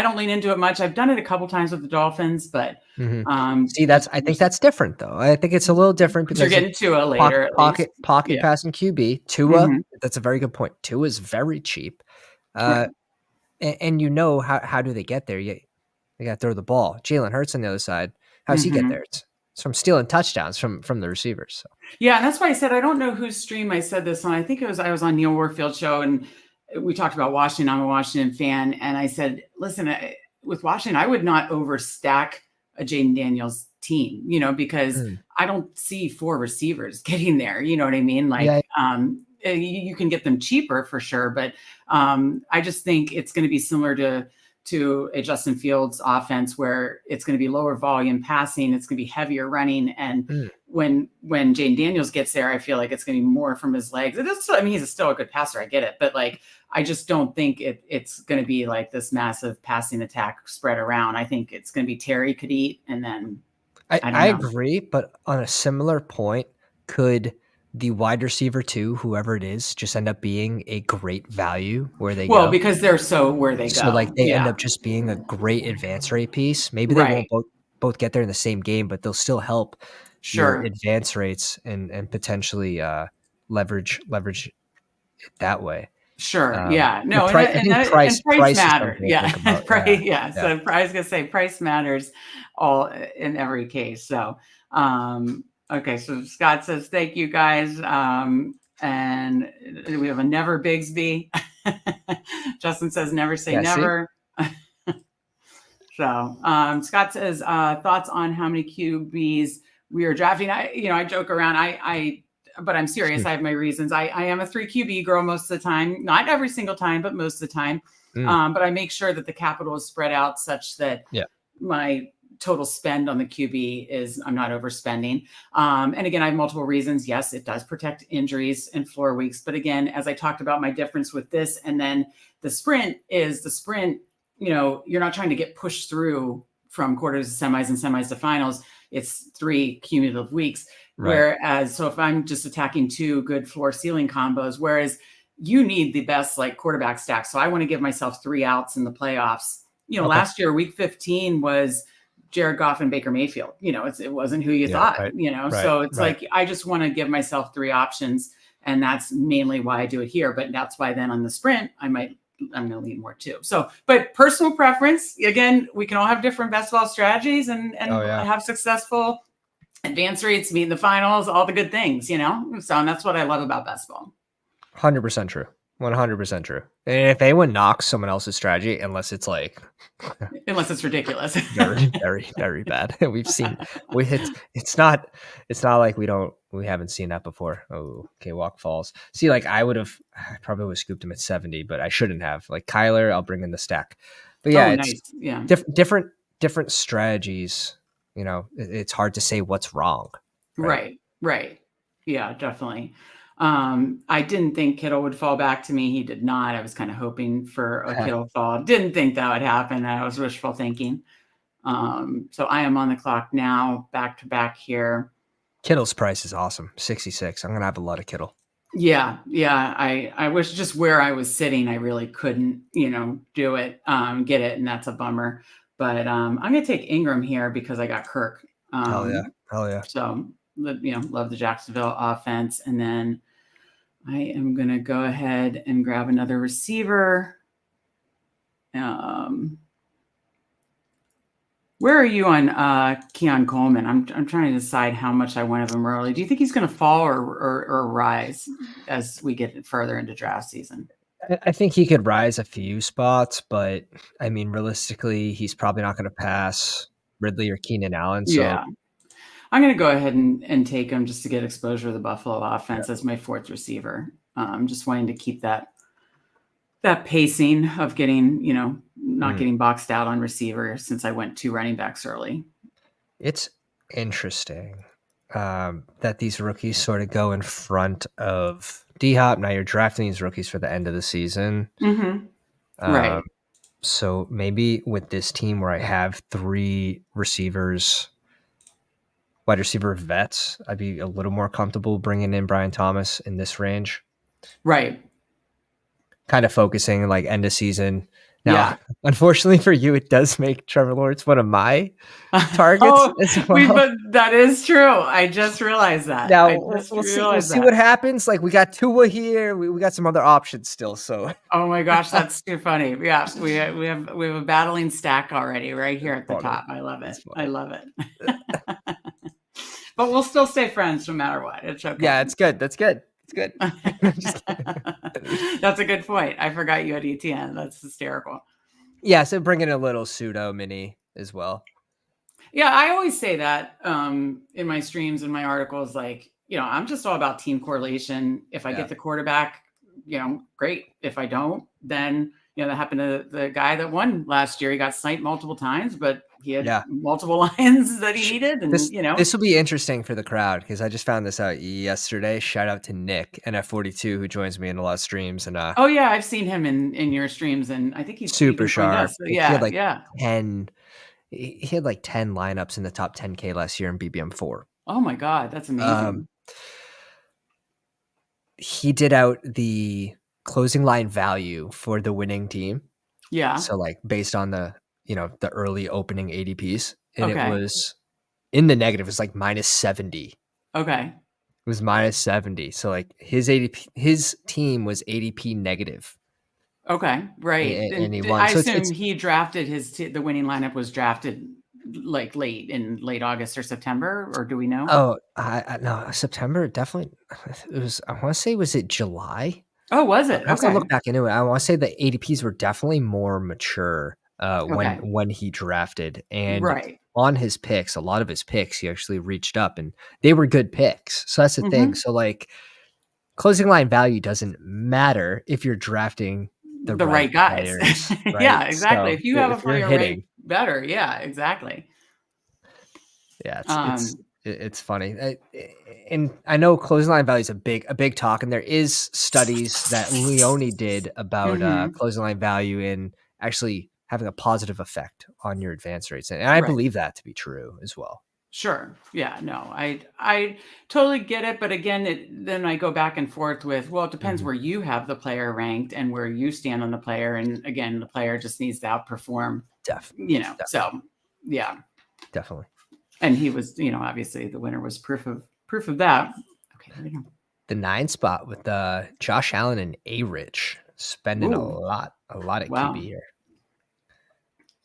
don't lean into it much. I've done it a couple times with the Dolphins, but I think that's different though. I think it's a little different because you're getting Tua later, pocket passing QB. Tua, that's a very good point. Tua is very cheap, and how do they get there? They got to throw the ball. Jalen Hurts on the other side. How does he get there? It's from stealing touchdowns from the receivers. So. Yeah, and that's why I said I don't know whose stream I said this on. I think I was on Neil Warfield's show, and we talked about Washington. I'm a Washington fan, and I said, listen, with Washington, I would not overstack a Jaden Daniels team, because I don't see 4 receivers getting there. You know what I mean? Like, you can get them cheaper for sure, but I just think it's going to be similar to a Justin Fields offense where it's going to be lower volume passing. It's going to be heavier running. And when Jaden Daniels gets there, I feel like it's going to be more from his legs. He's still a good passer. I get it. But like, I just don't think it's going to be like this massive passing attack spread around. I think it's going to be Terry could eat. And then I agree. But on a similar point, could the wide receiver 2, whoever it is, just end up being a great value where they go? Well, because they're so where they go. So like they end up just being a great advance rate piece. Maybe they won't both get there in the same game, but they'll still help your advance rates and potentially leverage it that way. Sure. No, price matters. So I was gonna say price matters all in every case. So okay, so Scott says thank you guys. And we have a Never Bigsby. Justin says never say never. So Scott says thoughts on how many QBs we are drafting. I joke around. But I'm serious. I have my reasons. I am a 3 QB girl most of the time, not every single time, but most of the time. But I make sure that the capital is spread out such that my total spend on the QB is I'm not overspending. And again, I have multiple reasons. Yes, it does protect injuries and floor weeks. But again, as I talked about, my difference with this and then the sprint, you're not trying to get pushed through from quarters to semis and semis to finals. It's 3 cumulative weeks. Right. Whereas, so if I'm just attacking 2 good floor ceiling combos, whereas you need the best like quarterback stack. So I want to give myself 3 outs in the playoffs. Last year, week 15 was Jared Goff and Baker Mayfield. It wasn't who you thought, so it's like, I just want to give myself 3 options. And that's mainly why I do it here. But that's why then on the sprint, I'm going to lean more too. So, but personal preference, again, we can all have different best ball strategies and have successful advance rates, meet in the finals, all the good things, So and that's what I love about best ball. 100% true. 100% true. And if anyone knocks someone else's strategy, unless it's ridiculous, very, very, very bad. We've seen it's not like we haven't seen that before. Oh, okay. Walk falls. See, like I probably would have scooped him at 70, but I shouldn't have. Like Kyler, I'll bring in the stack. But yeah, different strategies. It's hard to say what's wrong. Right. Yeah, definitely. I didn't think Kittle would fall back to me. He did not. I was kind of hoping for a Kittle fall. Didn't think that would happen. I was wishful thinking. So I am on the clock now, back to back here. Kittle's price is awesome. 66. I'm going to have a lot of Kittle. Yeah. I wish just where I was sitting, I really couldn't, do it, get it. And that's a bummer. But I'm going to take Ingram here because I got Kirk. Hell yeah. So, love the Jacksonville offense. And then I am going to go ahead and grab another receiver. Where are you on Keon Coleman? I'm trying to decide how much I want of him early. Do you think he's going to fall or rise as we get further into draft season? I think he could rise a few spots, but I mean, realistically, he's probably not going to pass Ridley or Keenan Allen. So yeah, I'm going to go ahead and take him just to get exposure to the Buffalo offense as my 4th receiver. Just wanting to keep that pacing of getting, not getting boxed out on receiver since I went 2 running backs early. It's interesting that these rookies sort of go in front of D-Hop. Now you're drafting these rookies for the end of the season. Mm-hmm. Um, Right. so maybe with this team where I have 3 receivers, wide receiver vets, I'd be a little more comfortable bringing in Brian Thomas in this range. Right. Kind of focusing like end of season. Now, Yeah. unfortunately for you, it does make Trevor Lawrence one of my targets Oh, as well. but that is true. I just realized that. Now I just we'll see. We'll realized see that. what happens. Like we got Tua here. We got some other options still. So Oh my gosh, that's too funny. Yeah, we have a battling stack already right here it's at the funny. top. I love it. It's I funny. love it. But we'll still stay friends no matter what. It's okay. Yeah, it's good. That's good. It's good. Just That's a good point. I forgot you had ETN. That's hysterical. yeah, so bring in a little pseudo mini as well. Yeah, I always say that in my streams and my articles. Like, I'm just all about team correlation. If I get the quarterback, great. If I don't, then that happened to the guy that won last year. He got sniped multiple times, but he had multiple lines that he needed, and this will be interesting for the crowd because I just found this out yesterday. Shout out to Nick NF42 who joins me in a lot of streams and oh yeah, I've seen him in your streams, and I think he's super even joined sharp. us. So He had yeah, like yeah. 10. He had like 10 lineups in the top 10K last year in BBM4. Oh my god, that's amazing. He did out the closing line value for the winning team. Yeah. So like based on the the early opening ADPs, and it Okay. was in the negative. It was like -70. Okay. It was -70. So like his ADP, his team was ADP negative. Okay, right. And he And won. I So assume it's he drafted the winning lineup was drafted like late August or September, or do we know? oh I no September definitely. It was I want to say was it July? Oh, was I it? have to Okay. look back into it. I want to say the ADPs were definitely more mature Okay. when he drafted, and Right. on his picks, a lot of his picks, he actually reached up, and they were good picks. So that's the thing. Mhm. So like closing line value doesn't matter if you're drafting the The right right guys. players, right? Yeah, exactly. So If you have a if you're player ranked hitting, better, yeah, exactly. yeah, Um, it's funny, and I know closing line value is a big talk, and there is studies that Leone did about mhm. closing line value in actually having a positive effect on your advance rates, and I Right. believe that to be true as well. Sure. Yeah, no. I totally get it, but again, then I go back and forth with, well, it depends Mhm. where you have the player ranked and where you stand on the player, and again, the player just needs to outperform, Def, So, yeah. definitely. And he was, obviously the winner was proof of that. Okay, there we go. The 9 spot with Josh Allen and A Rich spending Ooh, a lot at wow. QB here.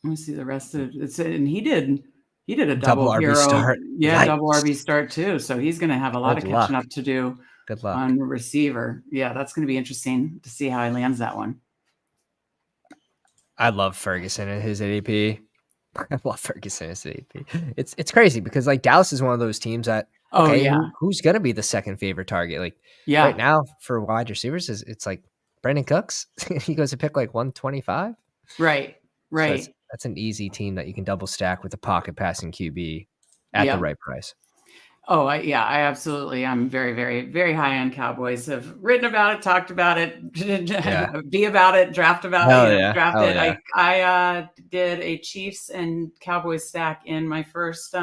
Let me see the rest of it. And he did a Double double RB hero, start. yeah, double Yikes. RB start too. So he's going to have a lot Good of catching luck. up to do Good luck. on receiver. Yeah, that's going to be interesting to see how he lands that one. I love Ferguson and his ADP. I love Ferguson and his ADP. It's crazy because like Dallas is one of those teams that Oh okay, yeah, who's gonna be the second favorite target? Like right yeah, now for wide receivers, it's like Brandon Cooks. He goes to pick like 125. right, So right. that's an easy team that you can double stack with a pocket passing QB at the Yeah. right price. Oh, I absolutely. I'm very, very, very high on Cowboys. Have written about it, talked about it, Yeah. be about it, draft about, Hell yeah. draft Hell it. yeah. I did a Chiefs and Cowboys stack in my first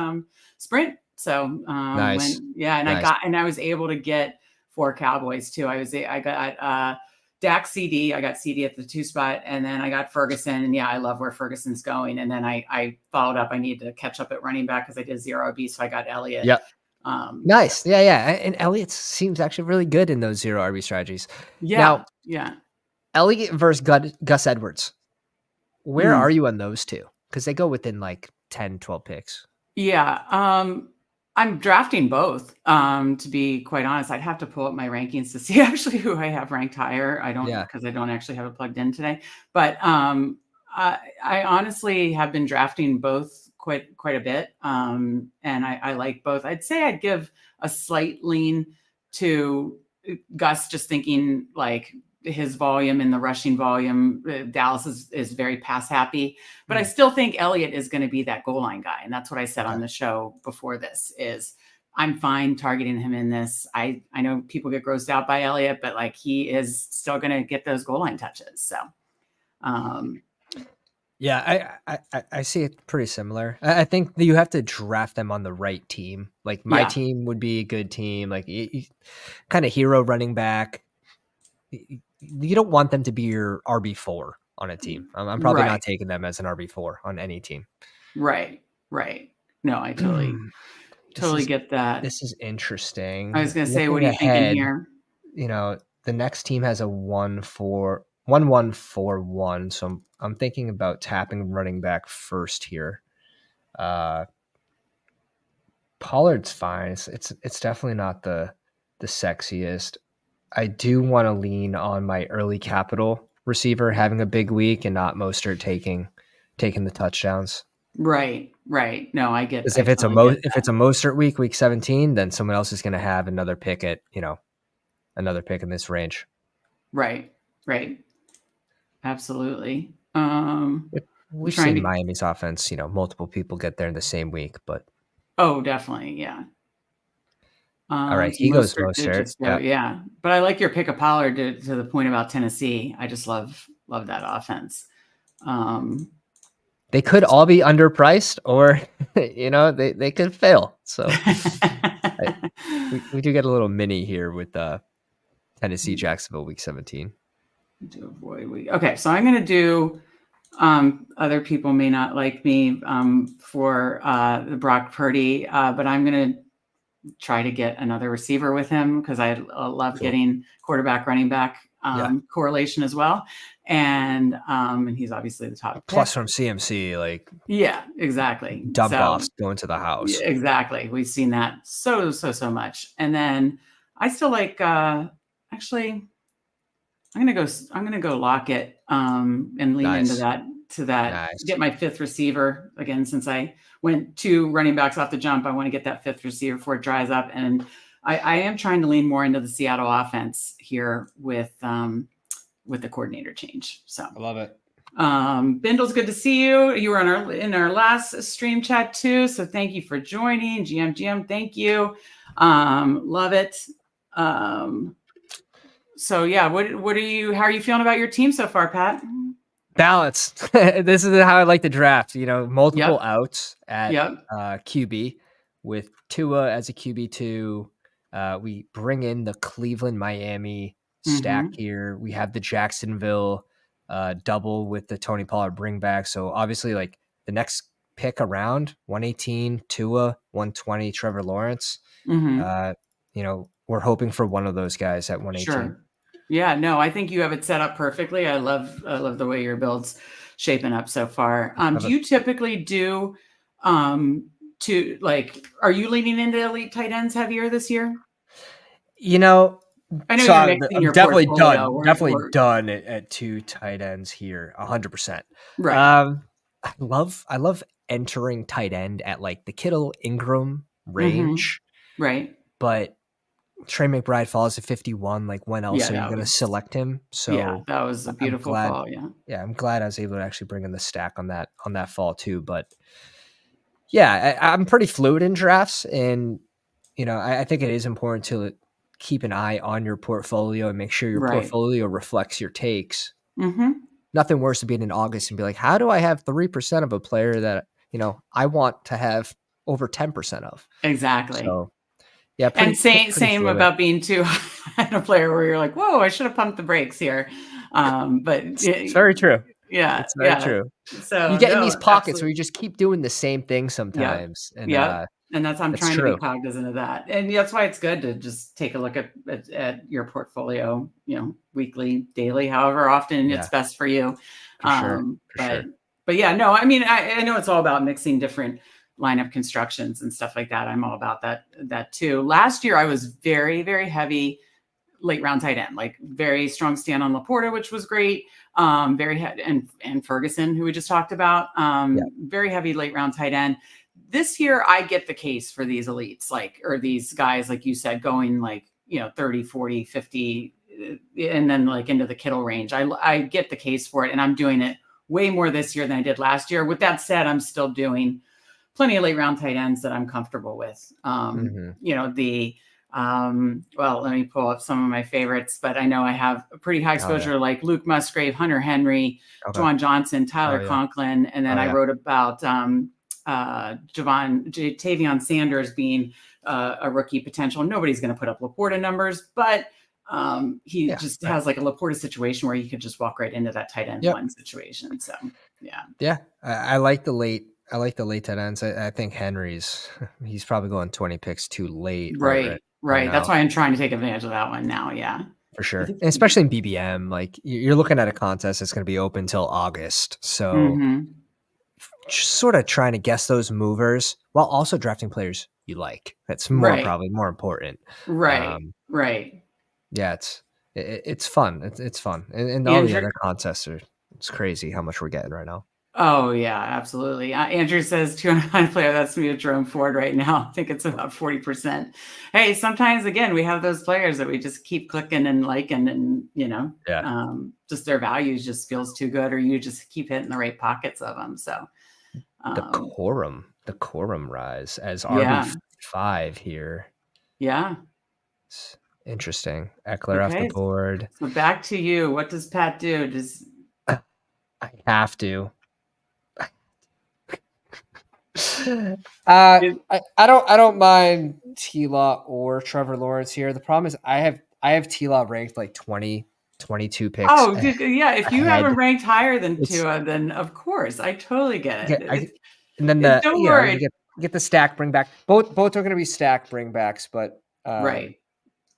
sprint. So Nice. and Nice. I was able to get 4 Cowboys too. I got Dak CD. I got CD at the 2 spot, and then I got Ferguson. And yeah, I love where Ferguson's going. And then I followed up. I need to catch up at running back because I did 0B, so I got Elliott. Yep. So Nice. Yeah, yeah. And Elliott seems actually really good in those zero RB strategies. yeah, Now, yeah. Elliott versus Gus Edwards. Where are Mm. you on those two? Because they go within like 10, 12 picks. Yeah. I'm drafting both. To be quite honest, I'd have to pull up my rankings to see actually who I have ranked higher. I don't Yeah. because I don't actually have it plugged in today. But I honestly have been drafting both quite a bit. And I like both. I'd say I'd give a slight lean to Gus, just thinking like his volume and the rushing volume. Dallas is very pass happy, but I still think Elliott is going to be that goal line guy. And that's what I said on the show before this is I'm fine targeting him in this. I know people get grossed out by Elliott, but like he is still going to get those goal line touches. So, yeah, I see it pretty similar. I think that you have to draft them on the right team. Like my team would be a good team, like kind of hero running back. You don't want them to be your RB4 on a team. I'm probably not taking them as an RB4 on any team. Right. No, I totally get that. This is interesting. I was going to say, what are you thinking here? You know, the next team has a 1-1-4-1. So I'm thinking about tapping running back first here. Pollard's fine. It's definitely not the sexiest. I do want to lean on my early capital receiver having a big week and not Mostert taking the touchdowns. Right. No, I get. Because if it's a Mostert week 17, then someone else is going to have another pick at another pick in this range. Right. Absolutely. We've seen Miami's offense. Multiple people get there in the same week, but definitely, yeah. All right, he goes Mostert. Yeah, but I like your pick of Pollard to the point about Tennessee. I just love that offense. They could all be underpriced, or they could fail. So we do get a little mini here with Tennessee Jacksonville week 17. Okay, so I'm going to do. Other people may not like me for the Brock Purdy, but I'm going to try to get another receiver with him because I love getting quarterback, running back correlation as well. And he's obviously the top plus pick. From CMC, yeah, exactly. Dump offs going to the house. Yeah, exactly. We've seen that so much. And then I still like actually I'm gonna go Lockett and lean into that Nice. Get my fifth receiver again. Since I went 2 running backs off the jump, I want to get that fifth receiver before it dries up. And I am trying to lean more into the Seattle offense here with the coordinator change. So I love it. Bindle's good to see you. You were in our last stream chat too. So thank you for joining. GM, thank you. Love it. So yeah, how are you feeling about your team so far, Pat? Balanced. This is how I like to draft. Multiple outs at QB with Tua as a QB2. We bring in the Cleveland Miami stack here. We have the Jacksonville double with the Tony Pollard bring back. So obviously, like the next pick around 118 Tua, 120 Trevor Lawrence. We're hoping for one of those guys at 118. Sure. Yeah, no, I think you have it set up perfectly. I love the way your build's shaping up so far. Do you typically do are you leaning into elite tight ends heavier this year? I know you're mixing your definitely portfolio. Definitely done at 2 tight ends here, 100%. Right. I love entering tight end at like the Kittle Ingram range. Right. But Trey McBride falls to 51. Like, when else are you going to select him? So yeah, that was a beautiful fall. Yeah, I'm glad I was able to actually bring in the stack on that fall too. But yeah, I'm pretty fluid in drafts, and I think it is important to keep an eye on your portfolio and make sure your portfolio reflects your takes. Nothing worse than being in August and be like, how do I have 3% of a player that I want to have over 10% of? Exactly. So, yeah, and same about being too high on a player where you're like, whoa, I should have pumped the brakes here. But it's very true. Yeah, it's very true. So you get in these pockets where you just keep doing the same thing sometimes. And that's I'm trying to be cognizant of that. And that's why it's good to just take a look at your portfolio, weekly, daily, however often it's best for you. For sure. But yeah, no, I mean, I know it's all about mixing different lineup constructions and stuff like that. I'm all about that too. Last year I was very, very heavy late round tight end, like very strong stand on Laporta, which was great. And Ferguson, who we just talked about, very heavy late round tight end. This year I get the case for these elites, or these guys, like you said, going 30, 40, 50 and then like into the Kittle range. I get the case for it, and I'm doing it way more this year than I did last year. With that said, I'm still doing plenty of late round tight ends that I'm comfortable with. Well, let me pull up some of my favorites, but I know I have a pretty high exposure like Luke Musgrave, Hunter Henry, Juwan Johnson, Tyler Conklin, and then I wrote about Tavion Sanders being a rookie potential. Nobody's going to put up Laporta numbers, but he just has like a Laporta situation where he could just walk right into that tight end one situation. So I like the late. I like the late tight ends. I think he's probably going 20 picks too late. Right. That's why I'm trying to take advantage of that one now. Yeah, for sure. And especially in BBM, like you're looking at a contest that's going to be open till August. So just sort of trying to guess those movers while also drafting players you like. That's probably more important. Right. Yeah, it's fun. It's fun. And all the other contests it's crazy how much we're getting right now. Oh yeah, absolutely. Andrew says 209 player. That's me with Jerome Ford right now. I think it's about 40%. Hey, sometimes again we have those players that we just keep clicking and liking, and just their values just feels too good, or you just keep hitting the right pockets of them. So the quorum rise as RB5 here. Yeah, it's interesting. Eckler off the board. So back to you. What does Pat do? I have to. I don't mind T-Law or Trevor Lawrence here. The problem is I have T-Law ranked like 22 picks. Oh, yeah. If you have him ranked higher than Tua, then of course I totally get it. And then don't worry. You get the stack bring back. Both are going to be stack bring backs, but right.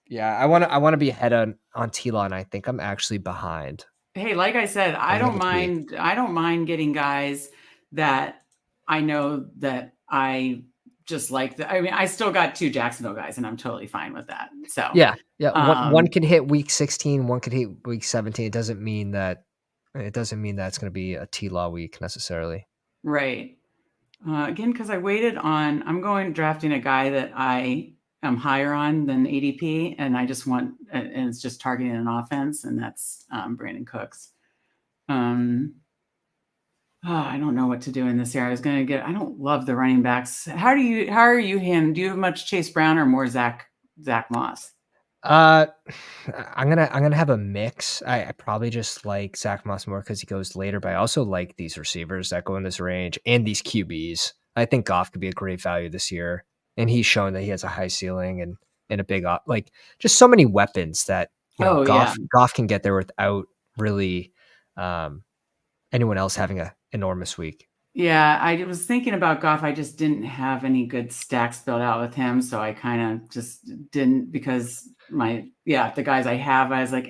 Yeah, I want to be ahead on T-Law, and I think I'm actually behind. Hey, like I said, I don't mind getting guys that I know that I just like. I mean, I still got 2 Jacksonville guys, and I'm totally fine with that. So yeah. One can hit week 16, one could hit week 17. It doesn't mean that it's going to be a T-Law week necessarily. Right. Again, because I waited on. I'm going drafting a guy that I am higher on than ADP, and I just want, and it's just targeting an offense, and that's Brandon Cooks. I don't know what to do in this area. I don't love the running backs. How are you him? Do you have much Chase Brown or more Zach Moss? I'm gonna have a mix. I probably just like Zach Moss more because he goes later, but I also like these receivers that go in this range and these QBs. I think Goff could be a great value this year, and he's shown that he has a high ceiling and a big just so many weapons that Goff can get there without really anyone else having an enormous week. Yeah, I was thinking about Goff. I just didn't have any good stacks built out with him, so I kind of just didn't, because the guys I have, I was like,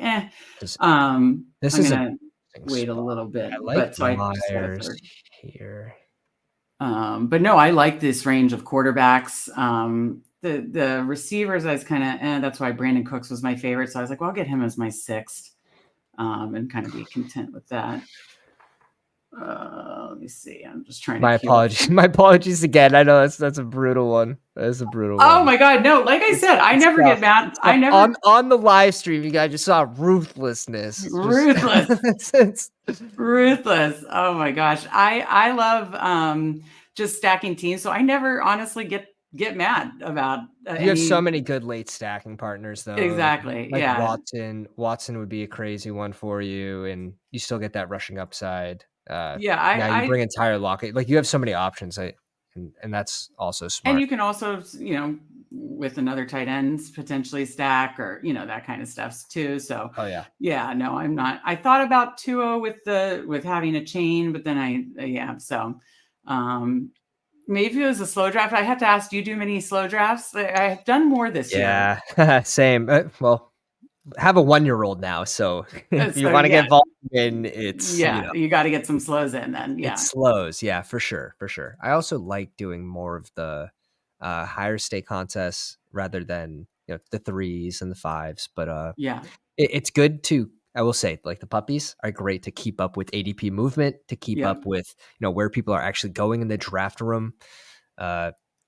This I'm is gonna wait a little bit. I like Myers here. But no, I like this range of quarterbacks. The receivers, I was kind of, that's why Brandon Cooks was my favorite. So I was like, well, I'll get him as my 6th, and kind of be content with that. Let me see. I'm just trying to. My apologies again. I know that's a brutal one. That's a brutal one. Oh my God, no! Like I said, I never get mad. I never on the live stream. You guys just saw ruthlessness. Ruthless. Oh my gosh, I love just stacking teams. So I never honestly get mad about. You have so many good late stacking partners, though. Exactly. Like Watson would be a crazy one for you, and you still get that rushing upside. You bring entire Lockett. Like you have so many options, and that's also smart. And you can also, with another tight ends potentially stack, or that kind of stuff too. So no, I'm not. I thought about Tua with having a chain, but then maybe it was a slow draft. I have to ask, do you do many slow drafts? I've done more this year. Yeah, same. Well, have a 1-year-old now, so if you want to get involved in it's you got to get some slows in then. It slows, for sure. I also like doing more of the higher stake contests rather than the 3s and the 5s, but it's good to, I will say, like the puppies are great to keep up with ADP movement, to keep up with where people are actually going in the draft room.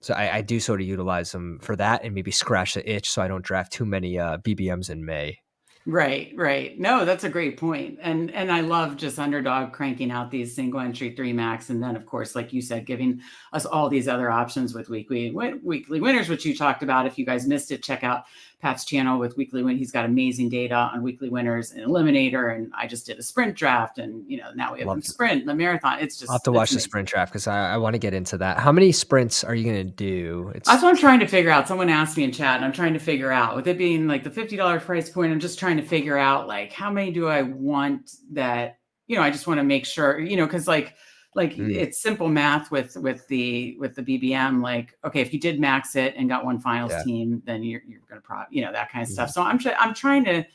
So I do sort of utilize them for that and maybe scratch the itch so I don't draft too many BBMs in May. Right. No, that's a great point. And I love just Underdog cranking out these single entry 3 max. And then of course, like you said, giving us all these other options with weekly winners, which you talked about. If you guys missed it, check out Pat's channel with weekly win. He's got amazing data on weekly winners and eliminator. And I just did a sprint draft, and now we have the sprint and the marathon. It's just, I'll have to watch the sprint draft because I want to get into that. How many sprints are you going to do? That's what I'm trying to figure out. Someone asked me in chat, and I'm trying to figure out, with it being like the $50 price point, I'm just trying to figure out like how many do I want that, I just want to make sure, because like it's simple math with the BBM. Like, okay, if you did max it and got one finals team, then you're going to that kind of stuff. So I'm trying to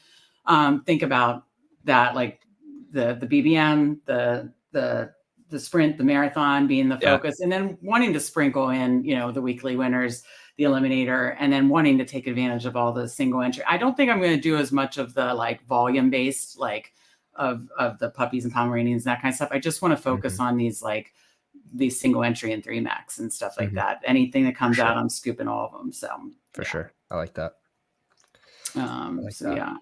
think about that, like the BBM, the sprint, the marathon being the focus, and then wanting to sprinkle in, the weekly winners, the eliminator, and then wanting to take advantage of all the single entry. I don't think I'm going to do as much of the like volume based, like of the puppies and Pomeranians, that kind of stuff. I just want to focus on these single entry and 3 max and stuff like that. Anything that comes out, I'm scooping all of them. So for sure. I like that. I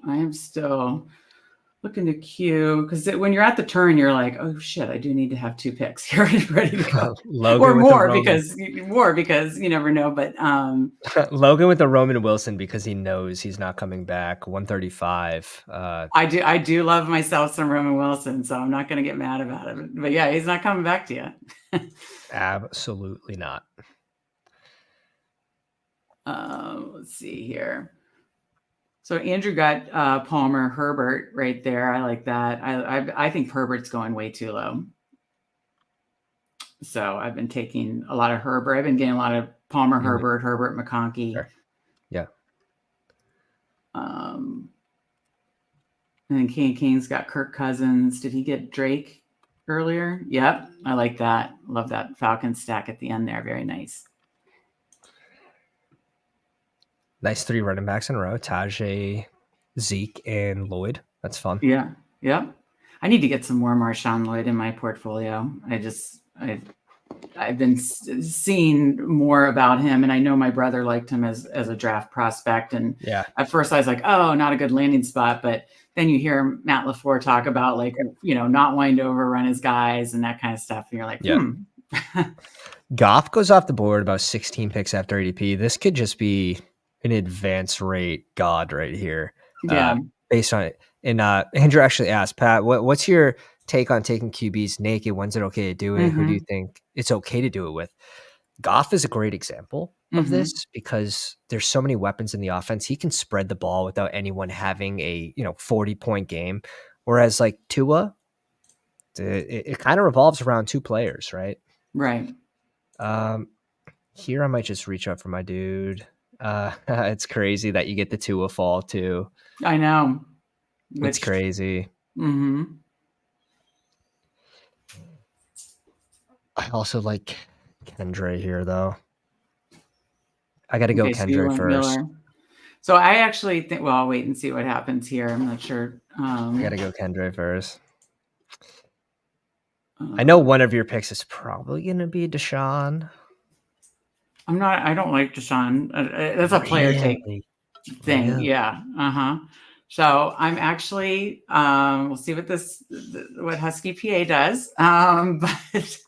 am still looking to queue, because when you're at the turn, you're like, oh shit, I do need to have 2 picks here ready to go. Or more because you never know. But Logan with the Roman Wilson, because he knows he's not coming back. 135. I do love myself some Roman Wilson, so I'm not going to get mad about it. But yeah, he's not coming back to you. Absolutely not. Let's see here. So Andrew got Palmer, Herbert right there. I like that. I think Herbert's going way too low. So I've been taking a lot of Herbert. I've been getting a lot of Palmer, Herbert McConkey. Sure. Yeah. And then King's got Kirk Cousins. Did he get Drake earlier? Yep. I like that. Love that Falcon stack at the end there. Very nice. Nice 3 running backs in a row: Tajay, Zeke, and Lloyd. That's fun. Yeah. Yep. I need to get some more Marshawn Lloyd in my portfolio. I've been seeing more about him, and I know my brother liked him as a draft prospect. And at first I was like, oh, not a good landing spot. But then you hear Matt LaFleur talk about not wanting to overrun his guys and that kind of stuff. And you're like, Goff goes off the board about 16 picks after ADP. This could just be an advance rate god right here. Based on it. And Andrew actually asked, Pat, what's your take on taking QBs naked? When's it okay to do it? Who do you think it's okay to do it with? Goff is a great example of this, because there's so many weapons in the offense. He can spread the ball without anyone having a 40-point game. Whereas like Tua, it kind of revolves around 2 players, right? Right. Here I might just reach out for my dude. It's crazy that you get the Tua fall too. I know. It's crazy. I also like Kendra here, though. I got to go Kendra first. Miller. So I actually think, well, I'll wait and see what happens here. I'm not sure. I got to go Kendra first. I know one of your picks is probably going to be Deshaun. I don't like Deshaun. That's a player take thing. Really? Yeah. So I'm actually, we'll see what Husky PA does. But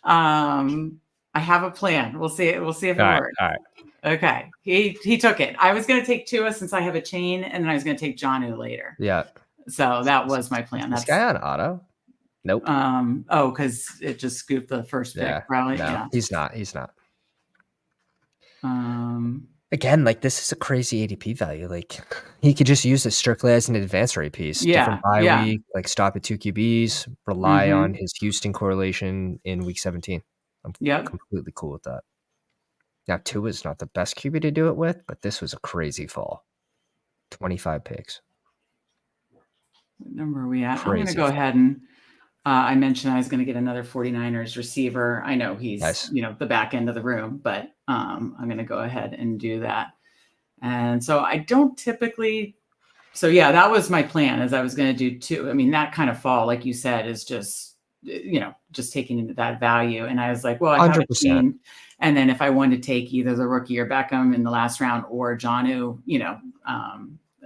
I have a plan. We'll see. We'll see if it works. All right. Okay. He took it. I was going to take Tua since I have a chain, and then I was going to take Jonnu later. Yeah. So that was my plan. This guy on auto? Nope. Because it just scooped the first pick, probably. No, yeah. He's not. Again, like, this is a crazy ADP value. Like, he could just use it strictly as an advance rate piece. Different bye week, like stop at 2 QBs, rely on his Houston correlation in week 17. I'm completely cool with that. Now, 2 is not the best QB to do it with, but this was a crazy fall. 25 picks. What number are we at? Crazy. I'm going to go ahead and I mentioned I was going to get another 49ers receiver. I know he's, the back end of the room, but I'm going to go ahead and do that. And so I don't typically. So yeah, that was my plan, as I was going to do 2. I mean, that kind of fall, like you said, is just, just taking into that value. And I was like, well, I have 100%. A team. And then if I wanted to take either the rookie or Beckham in the last round or Jonnu,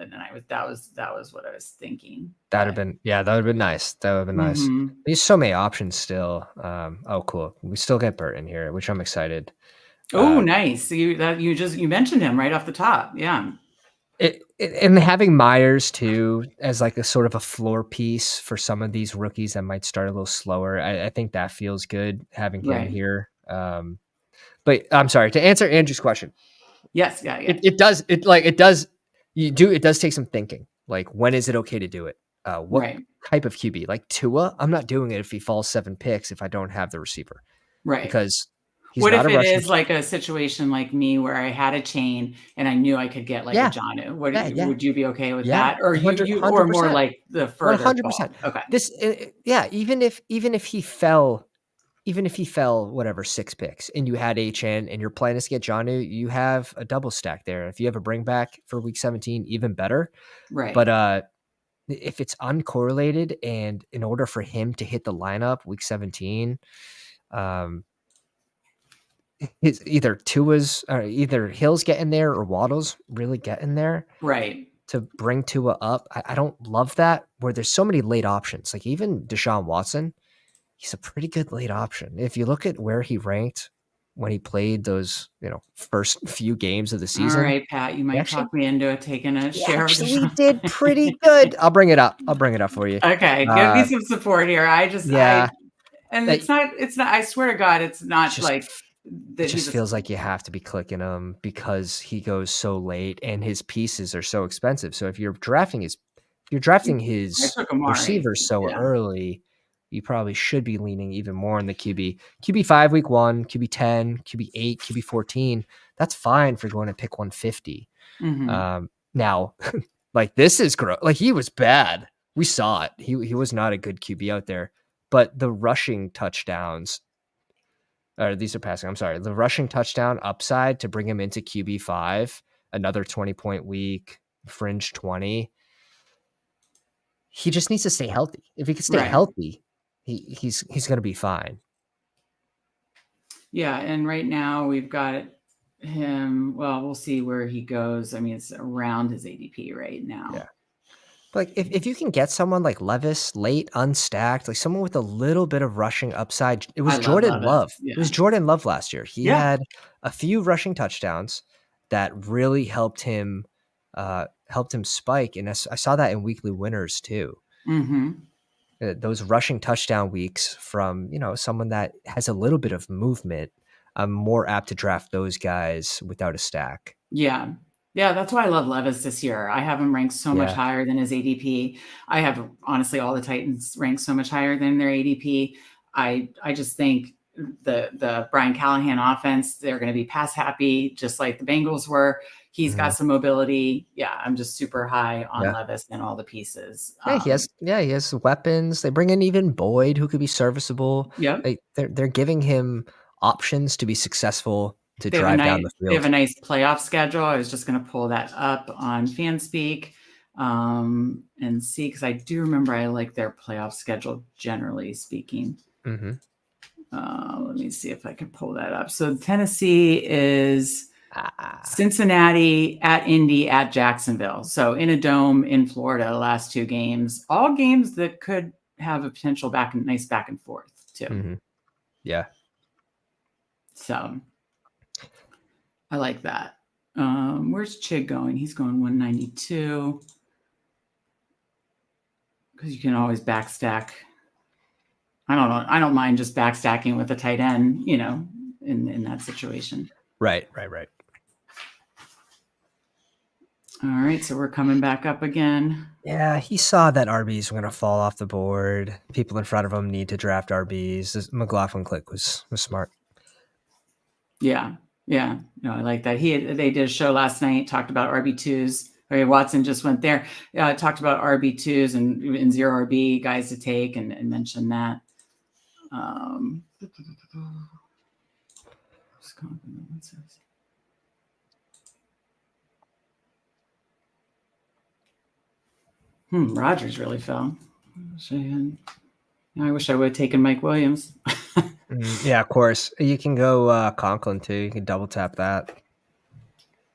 and that was what I was thinking. That would have been nice. That would have been nice. There's so many options still. Oh, cool. We still get Bert in here, which I'm excited. Oh, nice. So you mentioned him right off the top. Yeah. And having Myers too as like a sort of a floor piece for some of these rookies that might start a little slower. I think that feels good having him here. But I'm sorry to answer Andrew's question. Yes. Yeah. It does take some thinking. Like, when is it okay to do it? What type of QB? Like Tua, I'm not doing it if he falls 7 picks if I don't have the receiver. Right. Because he's what not if a it is like a situation like me where I had a chain and I knew I could get like a Jonnu? Would you be okay with that? Or you or more like the further 100%. Okay. This even if he fell whatever 6 picks and you had HN and your plan is to get Jonnu, you have a double stack there. If you have a bring back for week 17, even better. Right. But if it's uncorrelated and in order for him to hit the lineup week 17, it's either Tua's or either Hill's getting there or Waddle's really getting there. Right. To bring Tua up. I don't love that where there's so many late options. Like even Deshaun Watson, he's a pretty good late option. If you look at where he ranked when he played those, first few games of the season. All right, Pat, you might talk me into taking a share. Actually did pretty good. I'll bring it up for you. Okay. Give me some support here. It's not, I swear to God, it's not like, it just feels like you have to be clicking him because he goes so late and his pieces are so expensive. So if you're drafting his receivers so early, you probably should be leaning even more on the QB. QB 5 week 1, QB 10, QB 8, QB 14. That's fine for going to pick 150. Now, like this is gross. Like he was bad. We saw it. He was not a good QB out there. But the rushing touchdowns. These are passing. I'm sorry. The rushing touchdown upside to bring him into QB 5, another 20-point week, fringe 20. He just needs to stay healthy. If he can stay healthy, he's going to be fine. Yeah, and right now we've got him. Well, we'll see where he goes. I mean, it's around his ADP right now. Yeah. Like if you can get someone like Levis late unstacked, like someone with a little bit of rushing upside, it was Jordan Love. Yeah. It was Jordan Love last year. He had a few rushing touchdowns that really helped him spike, and I saw that in weekly winners too. Those rushing touchdown weeks from someone that has a little bit of movement. I'm more apt to draft those guys without a stack. Yeah. Yeah, that's why I love Levis this year. I have him ranked so much higher than his ADP. I have honestly all the Titans ranked so much higher than their ADP. I just think the Brian Callahan offense, they're going to be pass happy, just like the Bengals were. He's got some mobility. Yeah, I'm just super high on Levis and all the pieces. He has weapons. They bring in even Boyd, who could be serviceable. Yeah, they're giving him options to be successful. To drive down the field. They have a nice playoff schedule. I was just going to pull that up on Fanspeak and see, because I do remember I like their playoff schedule, generally speaking. Let me see if I can pull that up. So Tennessee is Cincinnati, at Indy, at Jacksonville. So in a dome in Florida, the last 2 games, all games that could have a potential nice back and forth too. Yeah. So I like that. Where's Chig going? He's going 192. Because you can always backstack. I don't know. I don't mind just backstacking with a tight end, in that situation. Right. All right. So we're coming back up again. Yeah, he saw that RBs were going to fall off the board. People in front of him need to draft RBs. This McLaughlin click was smart. Yeah. Yeah, no, I like that. They did a show last night, talked about RB2s. Watson just went there, talked about RB2s and 0 RB guys to take and mentioned that. Rodgers really fell. I wish I would have taken Mike Williams. Yeah, of course. You can go Conklin too. You can double tap that.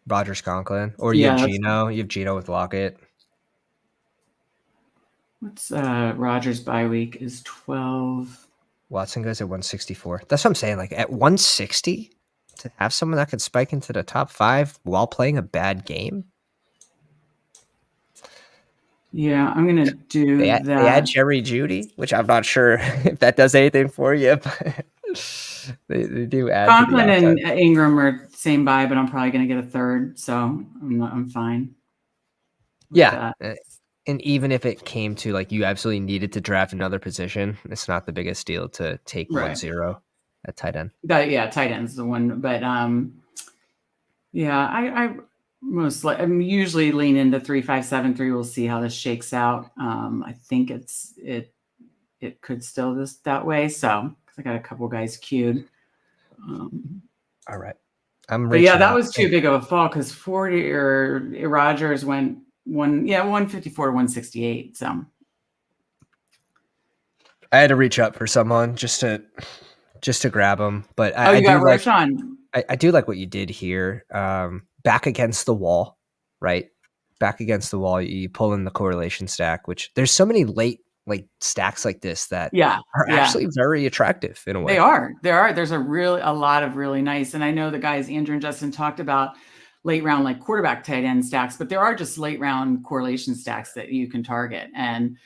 Rogers Conklin, or you have Yeah. Geno. You have Geno with Lockett. What's Rogers bye week is 12. Watson goes at 164. That's what I'm saying. Like at 160, to have someone that could spike into the top 5 while playing a bad game. Yeah, I'm gonna do They that. add Jerry Jeudy, which I'm not sure if that does anything for you, but they do add. Conklin and Ingram are same bye, but I'm probably gonna get a third, so I'm fine. Yeah, and even if it came to like you absolutely needed to draft another position, it's not the biggest deal to take 1-0 at tight end. Tight end's the one, but I usually lean into 3-5-7-3. We'll see how this shakes out. I think it could still this that way. So I got a couple guys queued. All right, but yeah, that was too big of a fall because 40 or Rogers went 154 to 168. So I had to reach up for someone just to grab them. But I got Roshan. I do like what you did here. Back against the wall, right? Back against the wall, you pull in the correlation stack, which there's so many late like stacks like this that are actually very attractive in a way. They are. There's a lot of really nice, and I know the guys Andrew and Justin talked about late round like quarterback tight end stacks, but there are just late round correlation stacks that you can target. And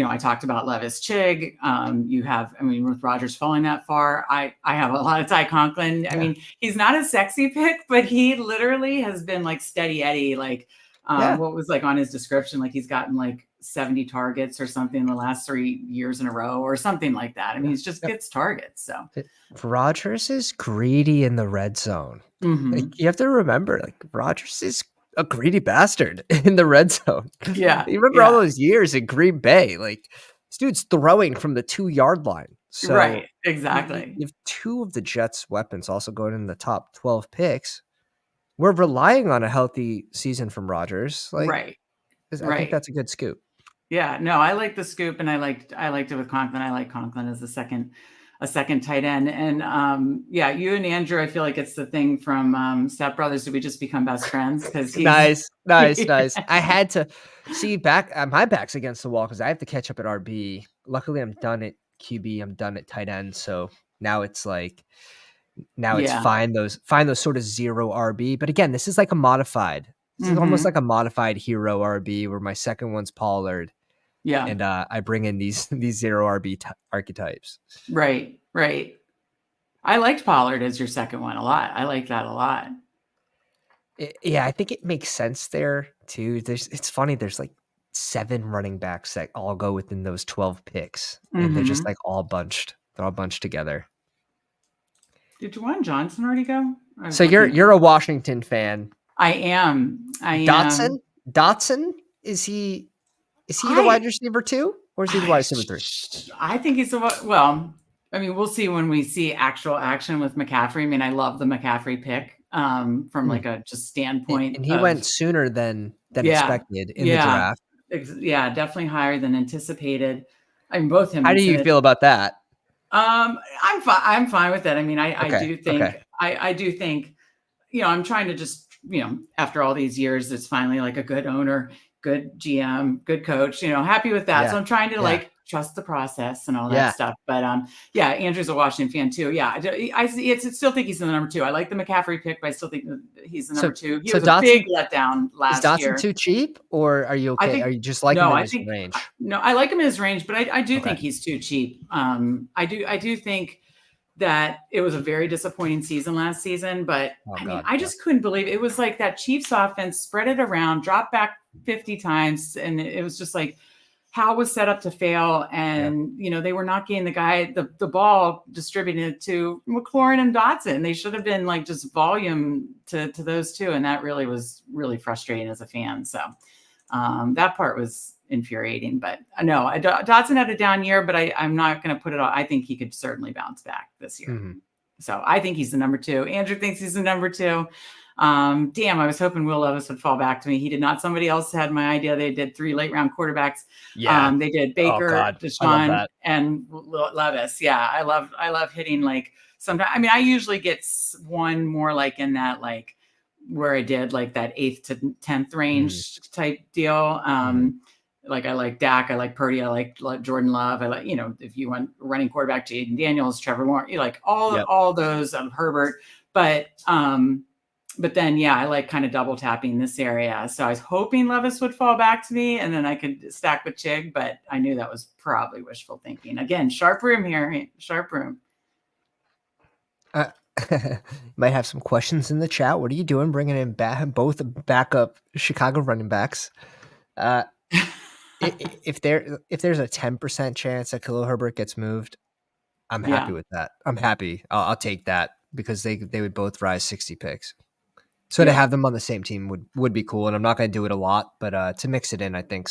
I talked about Levis Chig. With Rogers falling that far, I have a lot of Ty Conklin. I mean, he's not a sexy pick, but he literally has been like steady Eddie. Like, what was like on his description? Like he's gotten like 70 targets or something in the last 3 years in a row or something like that. I mean, he just gets targets. So Rogers is greedy in the red zone. Mm-hmm. Like, you have to remember, like Rogers is a greedy bastard in the red zone. Yeah. You remember all those years in Green Bay? Like this dude's throwing from the 2-yard line. So right. Exactly. You have 2 of the Jets' weapons also going in the top 12 picks. We're relying on a healthy season from Rogers. Like, right. I think that's a good scoop. Yeah, no, I like the scoop, and I liked it with Conklin. I like Conklin as a second tight end. And you and Andrew, I feel like it's the thing from Step Brothers. Did we just become best friends? Because nice. I had to see my back's against the wall because I have to catch up at RB. Luckily, I'm done at QB. I'm done at tight end. So now it's like it's find those sort of 0 RB. But again, this is like a modified. This is almost like a modified hero RB where my second one's Pollard. Yeah. And I bring in these 0 RB archetypes. Right. I liked Pollard as your second one a lot. I like that a lot. I think it makes sense there too. It's funny. There's like 7 running backs that all go within those 12 picks, and they're just like all bunched. They're all bunched together. Did Juwan Johnson already go? So you're a Washington fan. I am. Dotson, is he the wide receiver 2, or is he the wide receiver 3? I think he's we'll see when we see actual action with McCaffrey. I mean, I love the McCaffrey pick from like a just standpoint. And he went sooner than expected in the draft. Yeah, definitely higher than anticipated. I mean, both him. How do you feel about that? I'm fine with that. I mean, I do think, I'm trying to just, after all these years, it's finally like a good owner, good GM, good coach, happy with that. So I'm trying to like trust the process and all that stuff. But Andrew's a Washington fan too. Yeah, I still think he's in the number 2. I like the McCaffrey pick, but I still think he's the number 2. He was a big letdown last year. Is Dotson too cheap, or are you okay? Are you just liking him in his range? No, I like him in his range, but I do think he's too cheap. I do think that it was a very disappointing season last season, but I just couldn't believe it. It was like that Chiefs offense spread it around, dropped back 50 times, and it was just like Hal was set up to fail, and they were not getting the ball distributed to McLaurin and Dotson. They should have been like just volume to those two, and that really was really frustrating as a fan. So that part was infuriating. But no, Dotson had a down year, but I'm not going to put it all. I think he could certainly bounce back this year. So I think he's the number 2. Andrew thinks he's the number 2. Damn, I was hoping Will Levis would fall back to me. He did not. Somebody else had my idea. They did 3 late round quarterbacks. Yeah. They did Baker, Deshaun, and Levis. Yeah. I love hitting like sometimes. I mean, I usually get one more like in that like where I did like that 8th to 10th range type deal. Like I like Dak, I like Purdy, I like Jordan Love, I like, if you want running quarterback, Jaden Daniels, Trevor Lawrence, like all those, Herbert, but then I like kind of double tapping this area. So I was hoping Levis would fall back to me and then I could stack with Chig, but I knew that was probably wishful thinking. Again, sharp room here, sharp room. Might have some questions in the chat. What are you doing bringing in both backup Chicago running backs? If there's a 10% chance that Khalil Herbert gets moved, I'm happy with that. I'm happy. I'll take that because they would both rise 60 picks. So to have them on the same team would be cool. And I'm not going to do it a lot, but to mix it in, I think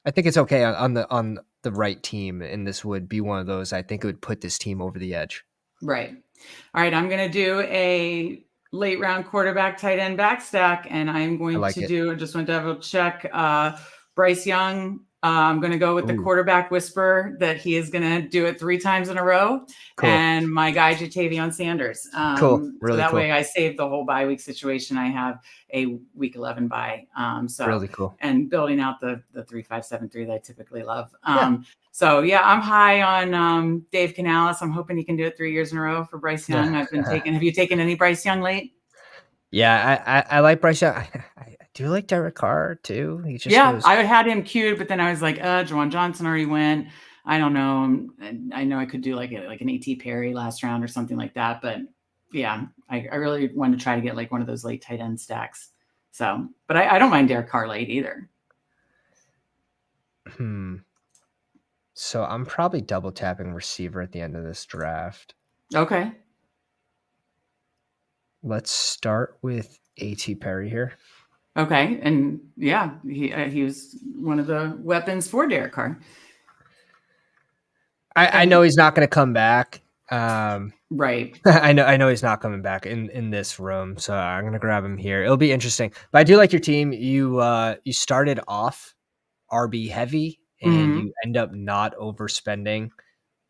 it's okay on the right team. And this would be one of those. I think it would put this team over the edge. Right. All right. I'm going to do a late round quarterback tight end back stack, and I'm going to just want to double check Bryce Young. I'm going to go with the quarterback whisper that he is going to do it 3 times in a row. Cool. And my guy, Jatavion Sanders. Cool. Really so that cool. way I save the whole bye week situation. I have a week 11 bye. So really cool. And building out the 3-5-7-3 that I typically love. So I'm high on Dave Canales. I'm hoping he can do it 3 years in a row for Bryce Young. Have you taken any Bryce Young late? Yeah, I like Bryce Young. I do like Derek Carr too. He just I had him queued, but then I was like, Juwan Johnson already went. I don't know. I know I could do like an A.T. Perry last round or something like that. But I really wanted to try to get like one of those late tight end stacks. So, but I don't mind Derek Carr late either. So I'm probably double tapping receiver at the end of this draft. Okay. Let's start with A.T. Perry here. Okay. And he was one of the weapons for Derek Carr. I know he's not going to come back. Right. I know he's not coming back in this room, so I'm going to grab him here. It'll be interesting. But I do like your team. You started off RB heavy, and you end up not overspending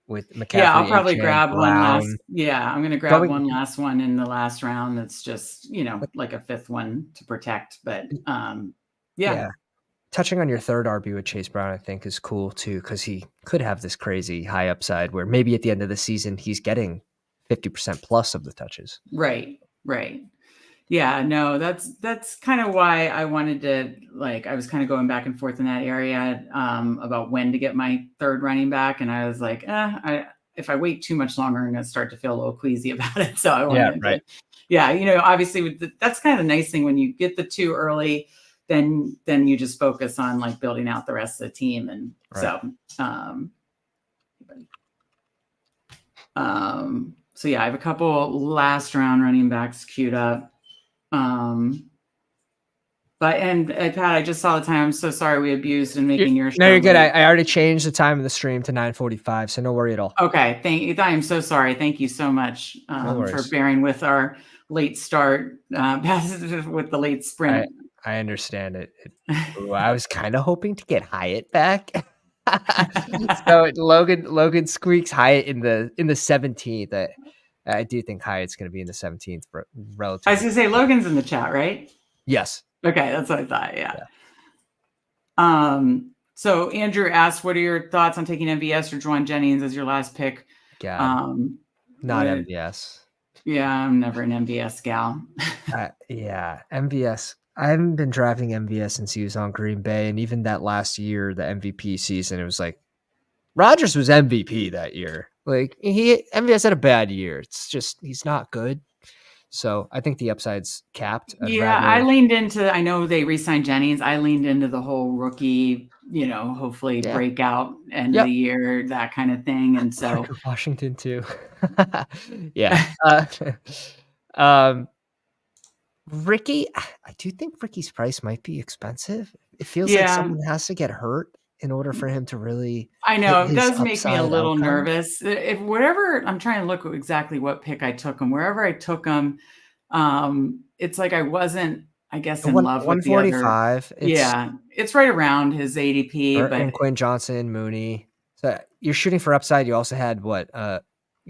with McCaffrey. Yeah, I'll probably grab one last. Yeah, I'm going to grab one last one in the last round. That's just like a 5th one to protect. But touching on your 3rd RB with Chase Brown, I think is cool too, because he could have this crazy high upside where maybe at the end of the season he's getting 50% plus of the touches. Right. Yeah, no, that's kind of why I wanted to I was kind of going back and forth in that area about when to get my 3rd running back, and I was like, if I wait too much longer, I'm going to start to feel a little queasy about it. So I wanted to, obviously that's kind of the nice thing when you get the 2 early. Then you just focus on like building out the rest of the team. And so I have a couple last round running backs queued up. Pat, I just saw the time. I'm so sorry we abused in making your show. No, you're good. I already changed the time of the stream to 9:45, so no worry at all. Okay, thank you. I am so sorry. Thank you so much for bearing with our late start with the late sprint. I understand it. I was kind of hoping to get Hyatt back. So Logan squeaks Hyatt in the 17th. I do think Hyatt's going to be in the 17th relatively. I was going to say Logan's in the chat, right? Yes. Okay, that's what I thought. Yeah. So Andrew asked, "What are your thoughts on taking MVS or Juwan Jennings as your last pick?" Not MVS. Yeah, I'm never an MVS gal. MVS. I haven't been drafting MVS since he was on Green Bay, and even that last year, the MVP season, it was like Rodgers was MVP that year. Like MVS had a bad year. It's just he's not good. So I think the upside's capped. I leaned into. I know they re-signed Jennings. I leaned into the whole rookie, hopefully breakout end of the year, that kind of thing. And so Parker Washington too. Ricky, I do think Ricky's price might be expensive. It feels like someone has to get hurt in order for him to really. I know it does make me a little nervous. If whatever I'm trying to look at exactly what pick I took him, wherever I took him, it's like I wasn't, I guess, in love with the other. 145. It's right around his ADP. And Quinn Johnson, Mooney. So you're shooting for upside. You also had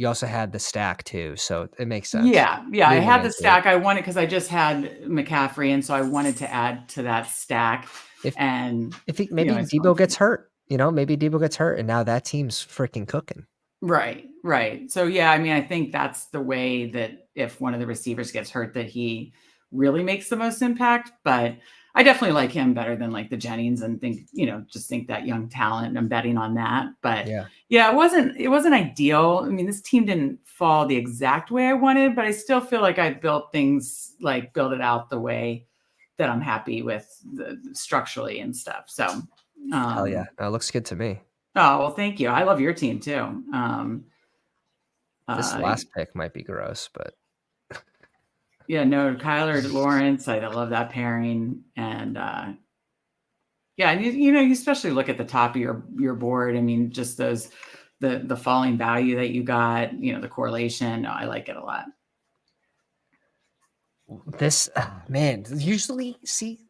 you also had the stack too, so it makes sense. Yeah, I had the stack. I wanted because I just had McCaffrey, and so I wanted to add to that stack. If And maybe I still Debo gets hurt, maybe Debo gets hurt, and now that team's freaking cooking. Right. So yeah, I mean, I think that's the way that if one of the receivers gets hurt, that he really makes the most impact. But I definitely like him better than like the Jennings, and just think that young talent, and I'm betting on that. But yeah, it wasn't ideal. I mean, this team didn't fall the exact way I wanted, but I still feel like I built it out the way that I'm happy with structurally and stuff. So hell yeah, that looks good to me. Oh, well, thank you. I love your team too. This last pick might be gross, but yeah, no, Kyler Lawrence. I love that pairing, and yeah, and you especially look at the top of your board. I mean, just the falling value that you got. The correlation. I like it a lot. This man, usually see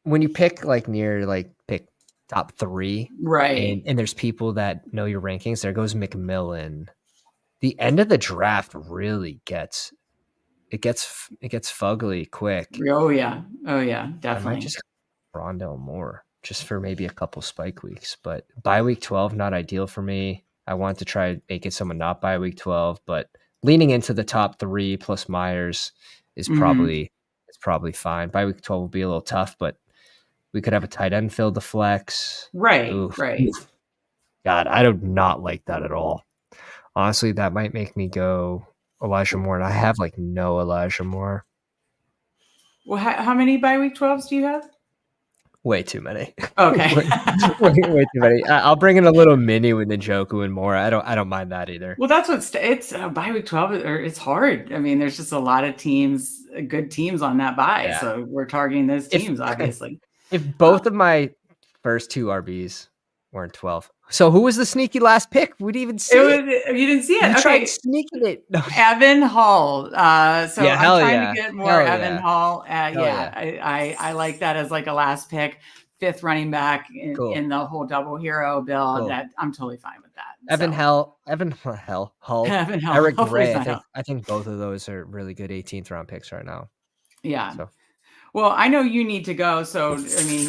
when you pick pick top 3, right? And there's people that know your rankings. There goes McMillan. The end of the draft really gets fugly quick. Oh yeah, definitely. I might just Rondell Moore just for maybe a couple spike weeks, but by week 12 not ideal for me. I want to try making someone not by week 12, but leaning into the top 3 plus Myers is probably fine. By week 12 will be a little tough, but we could have a tight end fill the flex. Right. God, I do not like that at all. Honestly, that might make me go Elijah Moore, and I have no Elijah Moore. Well, how many by week 12s do you have? Way too many. Okay. way too many. I'll bring in a little mini with Njoku and Moore. I don't mind that either. Well, that's it's by week 12. It's hard. I mean, there's just a lot of teams, good teams on that bye. Yeah. So we're targeting those teams, obviously. If both of my first 2 RBs were in 12. So who was the sneaky last pick? We didn't even see it. You didn't see it? You tried sneaking it. No. Evan Hall. So yeah, I'm trying to get more Evan Hall. Yeah. I like that as like a last pick, 5th running back in the whole double hero build. That I'm totally fine with that. Evan Hall, Eric Gray. I think both of those are really good 18th round picks right now. Yeah. So. Well, I know you need to go, so I mean,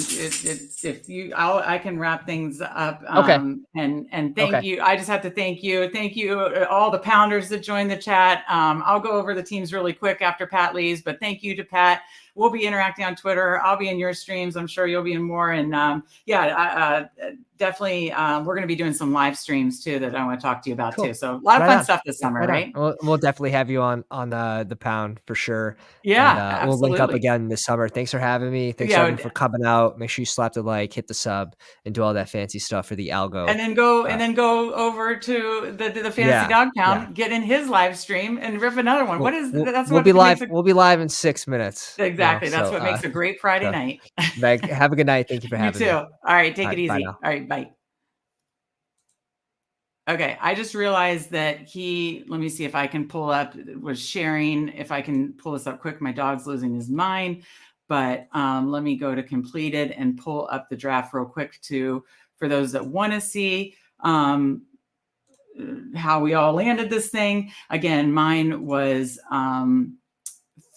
I can wrap things up. Okay. And thank you. I just have to thank you all the pounders that joined the chat. I'll go over the teams really quick after Pat leaves, but thank you to Pat. We'll be interacting on Twitter. I'll be in your streams. I'm sure you'll be in more. And definitely, we're going to be doing some live streams too that I want to talk to you about too. So a lot of fun stuff this summer, right? We'll definitely have you on the pound for sure. Yeah, and, we'll link up again this summer. Thanks for having me. Thanks everyone for coming out. Make sure you slap the like, hit the sub, and do all that fancy stuff for the algo. And then go over to the Fantasy Dog Pound, get in his live stream and rip another one. We'll be live. We'll be live in 6 minutes. Exactly. That's what makes a great Friday night. Meg, have a good night. Thank you for having me. You too. All right. Take it easy. All right. Bye. Okay. I just realized that let me see if I can pull up, was sharing. If I can pull this up quick, my dog's losing his mind. But let me go to completed and pull up the draft real quick for those that want to see how we all landed this thing. Again, mine was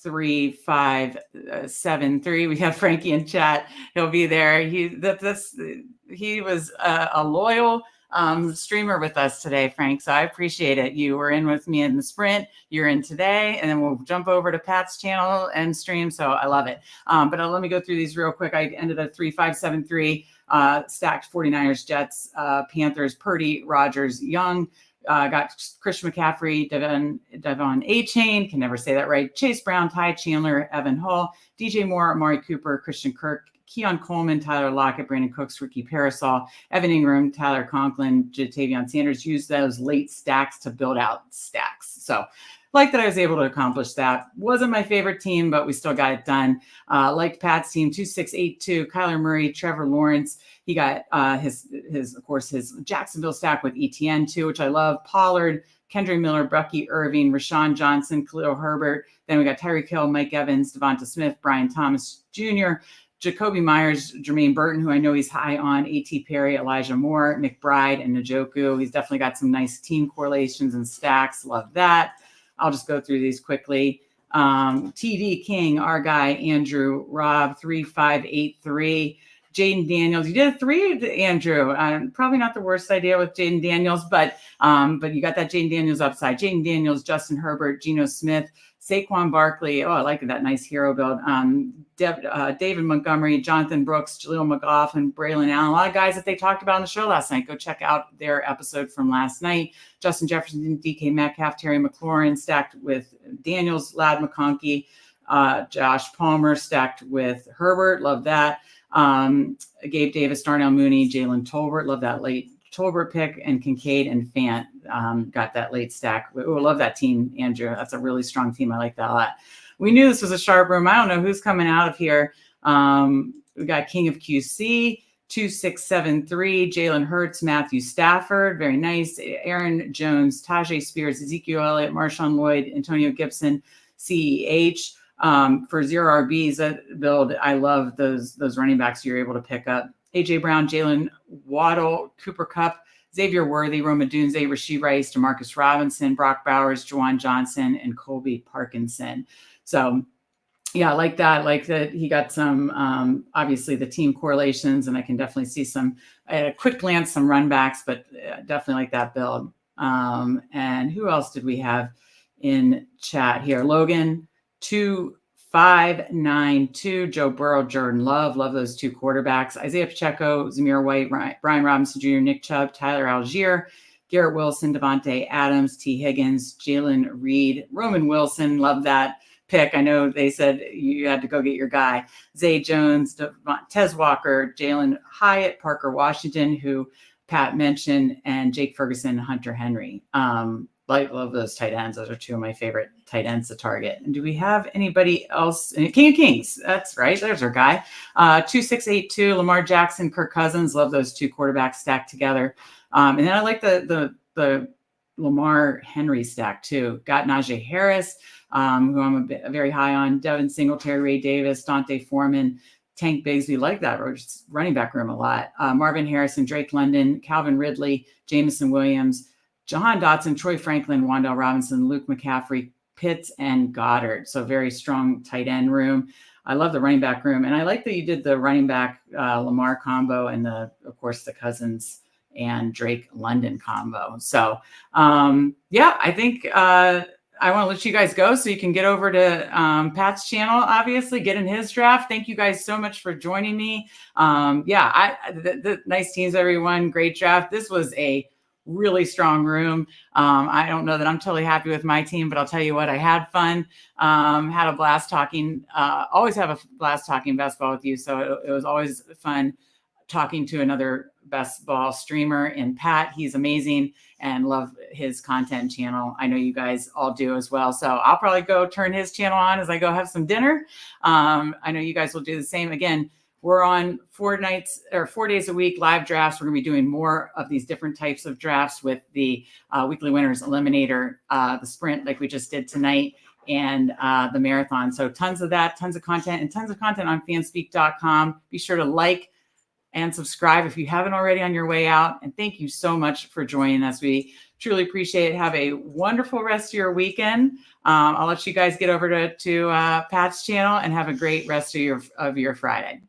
3, 5, 7, 3. We have Frankie in chat. He'll be there. He was a loyal streamer with us today, Frank. So I appreciate it. You were in with me in the sprint. You're in today, and then we'll jump over to Pat's channel and stream. So I love it. But let me go through these real quick. I ended at 3, 5, 7, 3. Stacked 49ers, Jets, Panthers, Purdy, Rodgers, Young. Got Christian McCaffrey, Devon A-Chain, can never say that right, Chase Brown, Ty Chandler, Evan Hall, DJ Moore, Amari Cooper, Christian Kirk, Keon Coleman, Tyler Lockett, Brandon Cooks, Ricky Parasol, Evan Ingram, Tyler Conklin, Jatavion Sanders. Used those late stacks to build out stacks. So like that I was able to accomplish that. Wasn't my favorite team, but we still got it done. Liked Pat's team, 2682, Kyler Murray, Trevor Lawrence. He got his Jacksonville stack with ETN too, which I love. Pollard, Kendra Miller, Bucky Irving, Rashawn Johnson, Khalil Herbert. Then we got Tyreek Hill, Mike Evans, Devonta Smith, Brian Thomas Jr., Jacoby Myers, Jermaine Burton, who I know he's high on, A.T. Perry, Elijah Moore, McBride, and Njoku. He's definitely got some nice team correlations and stacks. Love that. I'll just go through these quickly. TD King, our guy, Andrew, Rob, 3583. Jaden Daniels, you did a 3, Andrew. Probably not the worst idea with Jaden Daniels, but you got that Jaden Daniels upside. Jaden Daniels, Justin Herbert, Geno Smith, Saquon Barkley. Oh, I like that nice hero build. David Montgomery, Jonathan Brooks, Jaleel McLaughlin, Braylon Allen. A lot of guys that they talked about on the show last night. Go check out their episode from last night. Justin Jefferson, DK Metcalf, Terry McLaurin stacked with Daniels, Ladd McConkey, Josh Palmer stacked with Herbert. Love that. Gabe Davis, Darnell Mooney, Jalen Tolbert. Love that late Tolbert pick, and Kincaid and Fant got that late stack. I love that team, Andrew. That's a really strong team. I like that a lot. We knew this was a sharp room. I don't know who's coming out of here. We got King of QC, 2673, Jalen Hurts, Matthew Stafford. Very nice. Aaron Jones, Tajay Spears, Ezekiel Elliott, Marshawn Lloyd, Antonio Gibson, CEH. For 0 RBs, that build, I love those running backs you're able to pick up. AJ Brown, Jalen Waddle, Cooper Kupp, Xavier Worthy, Roma Dunze, Rashee Rice, Demarcus Robinson, Brock Bowers, Juwan Johnson, and Colby Parkinson. So, yeah, I like that. Like that he got some, obviously the team correlations, and I can definitely see some, at a quick glance, some run backs, but definitely like that build. And who else did we have in chat here? Logan, 2592, Joe Burrow, Jordan Love those 2 quarterbacks. Isaiah Pacheco, Zamir White, Brian Robinson Jr., Nick Chubb, Tyler Algier, Garrett Wilson, Devontae Adams, T. Higgins, Jalen Reed, Roman Wilson. Love that pick. I know they said you had to go get your guy. Zay Jones, Tez Walker, Jalen Hyatt, Parker Washington, who Pat mentioned, and Jake Ferguson, Hunter Henry. Love those tight ends. Those are 2 of my favorite tight ends to target. And do we have anybody else? King of Kings. That's right. There's our guy. 2682, Lamar Jackson, Kirk Cousins. Love those 2 quarterbacks stacked together. And then I like the Lamar Henry stack too. Got Najee Harris, who I'm very high on. Devin Singletary, Ray Davis, Dante Foreman, Tank Bigsby. Like that running back room a lot. Marvin Harrison, Drake London, Calvin Ridley, Jamison Williams, Jahan Dotson, Troy Franklin, Wan'Dale Robinson, Luke McCaffrey, Pitts, and Goddard. So very strong tight end room. I love the running back room. And I like that you did the running back Lamar combo and of course, the Cousins and Drake London combo. So I think I want to let you guys go so you can get over to Pat's channel, obviously, get in his draft. Thank you guys so much for joining me. Nice teams, everyone. Great draft. This was a really strong room. I don't know that I'm totally happy with my team, but I'll tell you what, I had fun, had a blast talking, always have a blast talking basketball with you. So it was always fun talking to another best ball streamer in Pat. He's amazing and love his content channel. I know you guys all do as well. So I'll probably go turn his channel on as I go have some dinner. I know you guys will do the same. Again, we're on 4 days a week live drafts. We're going to be doing more of these different types of drafts with the weekly winners eliminator, the sprint like we just did tonight, and the marathon. So tons of that, tons of content, and tons of content on fanspeak.com. Be sure to like and subscribe if you haven't already on your way out. And thank you so much for joining us. We truly appreciate it. Have a wonderful rest of your weekend. I'll let you guys get over to Pat's channel and have a great rest of your Friday.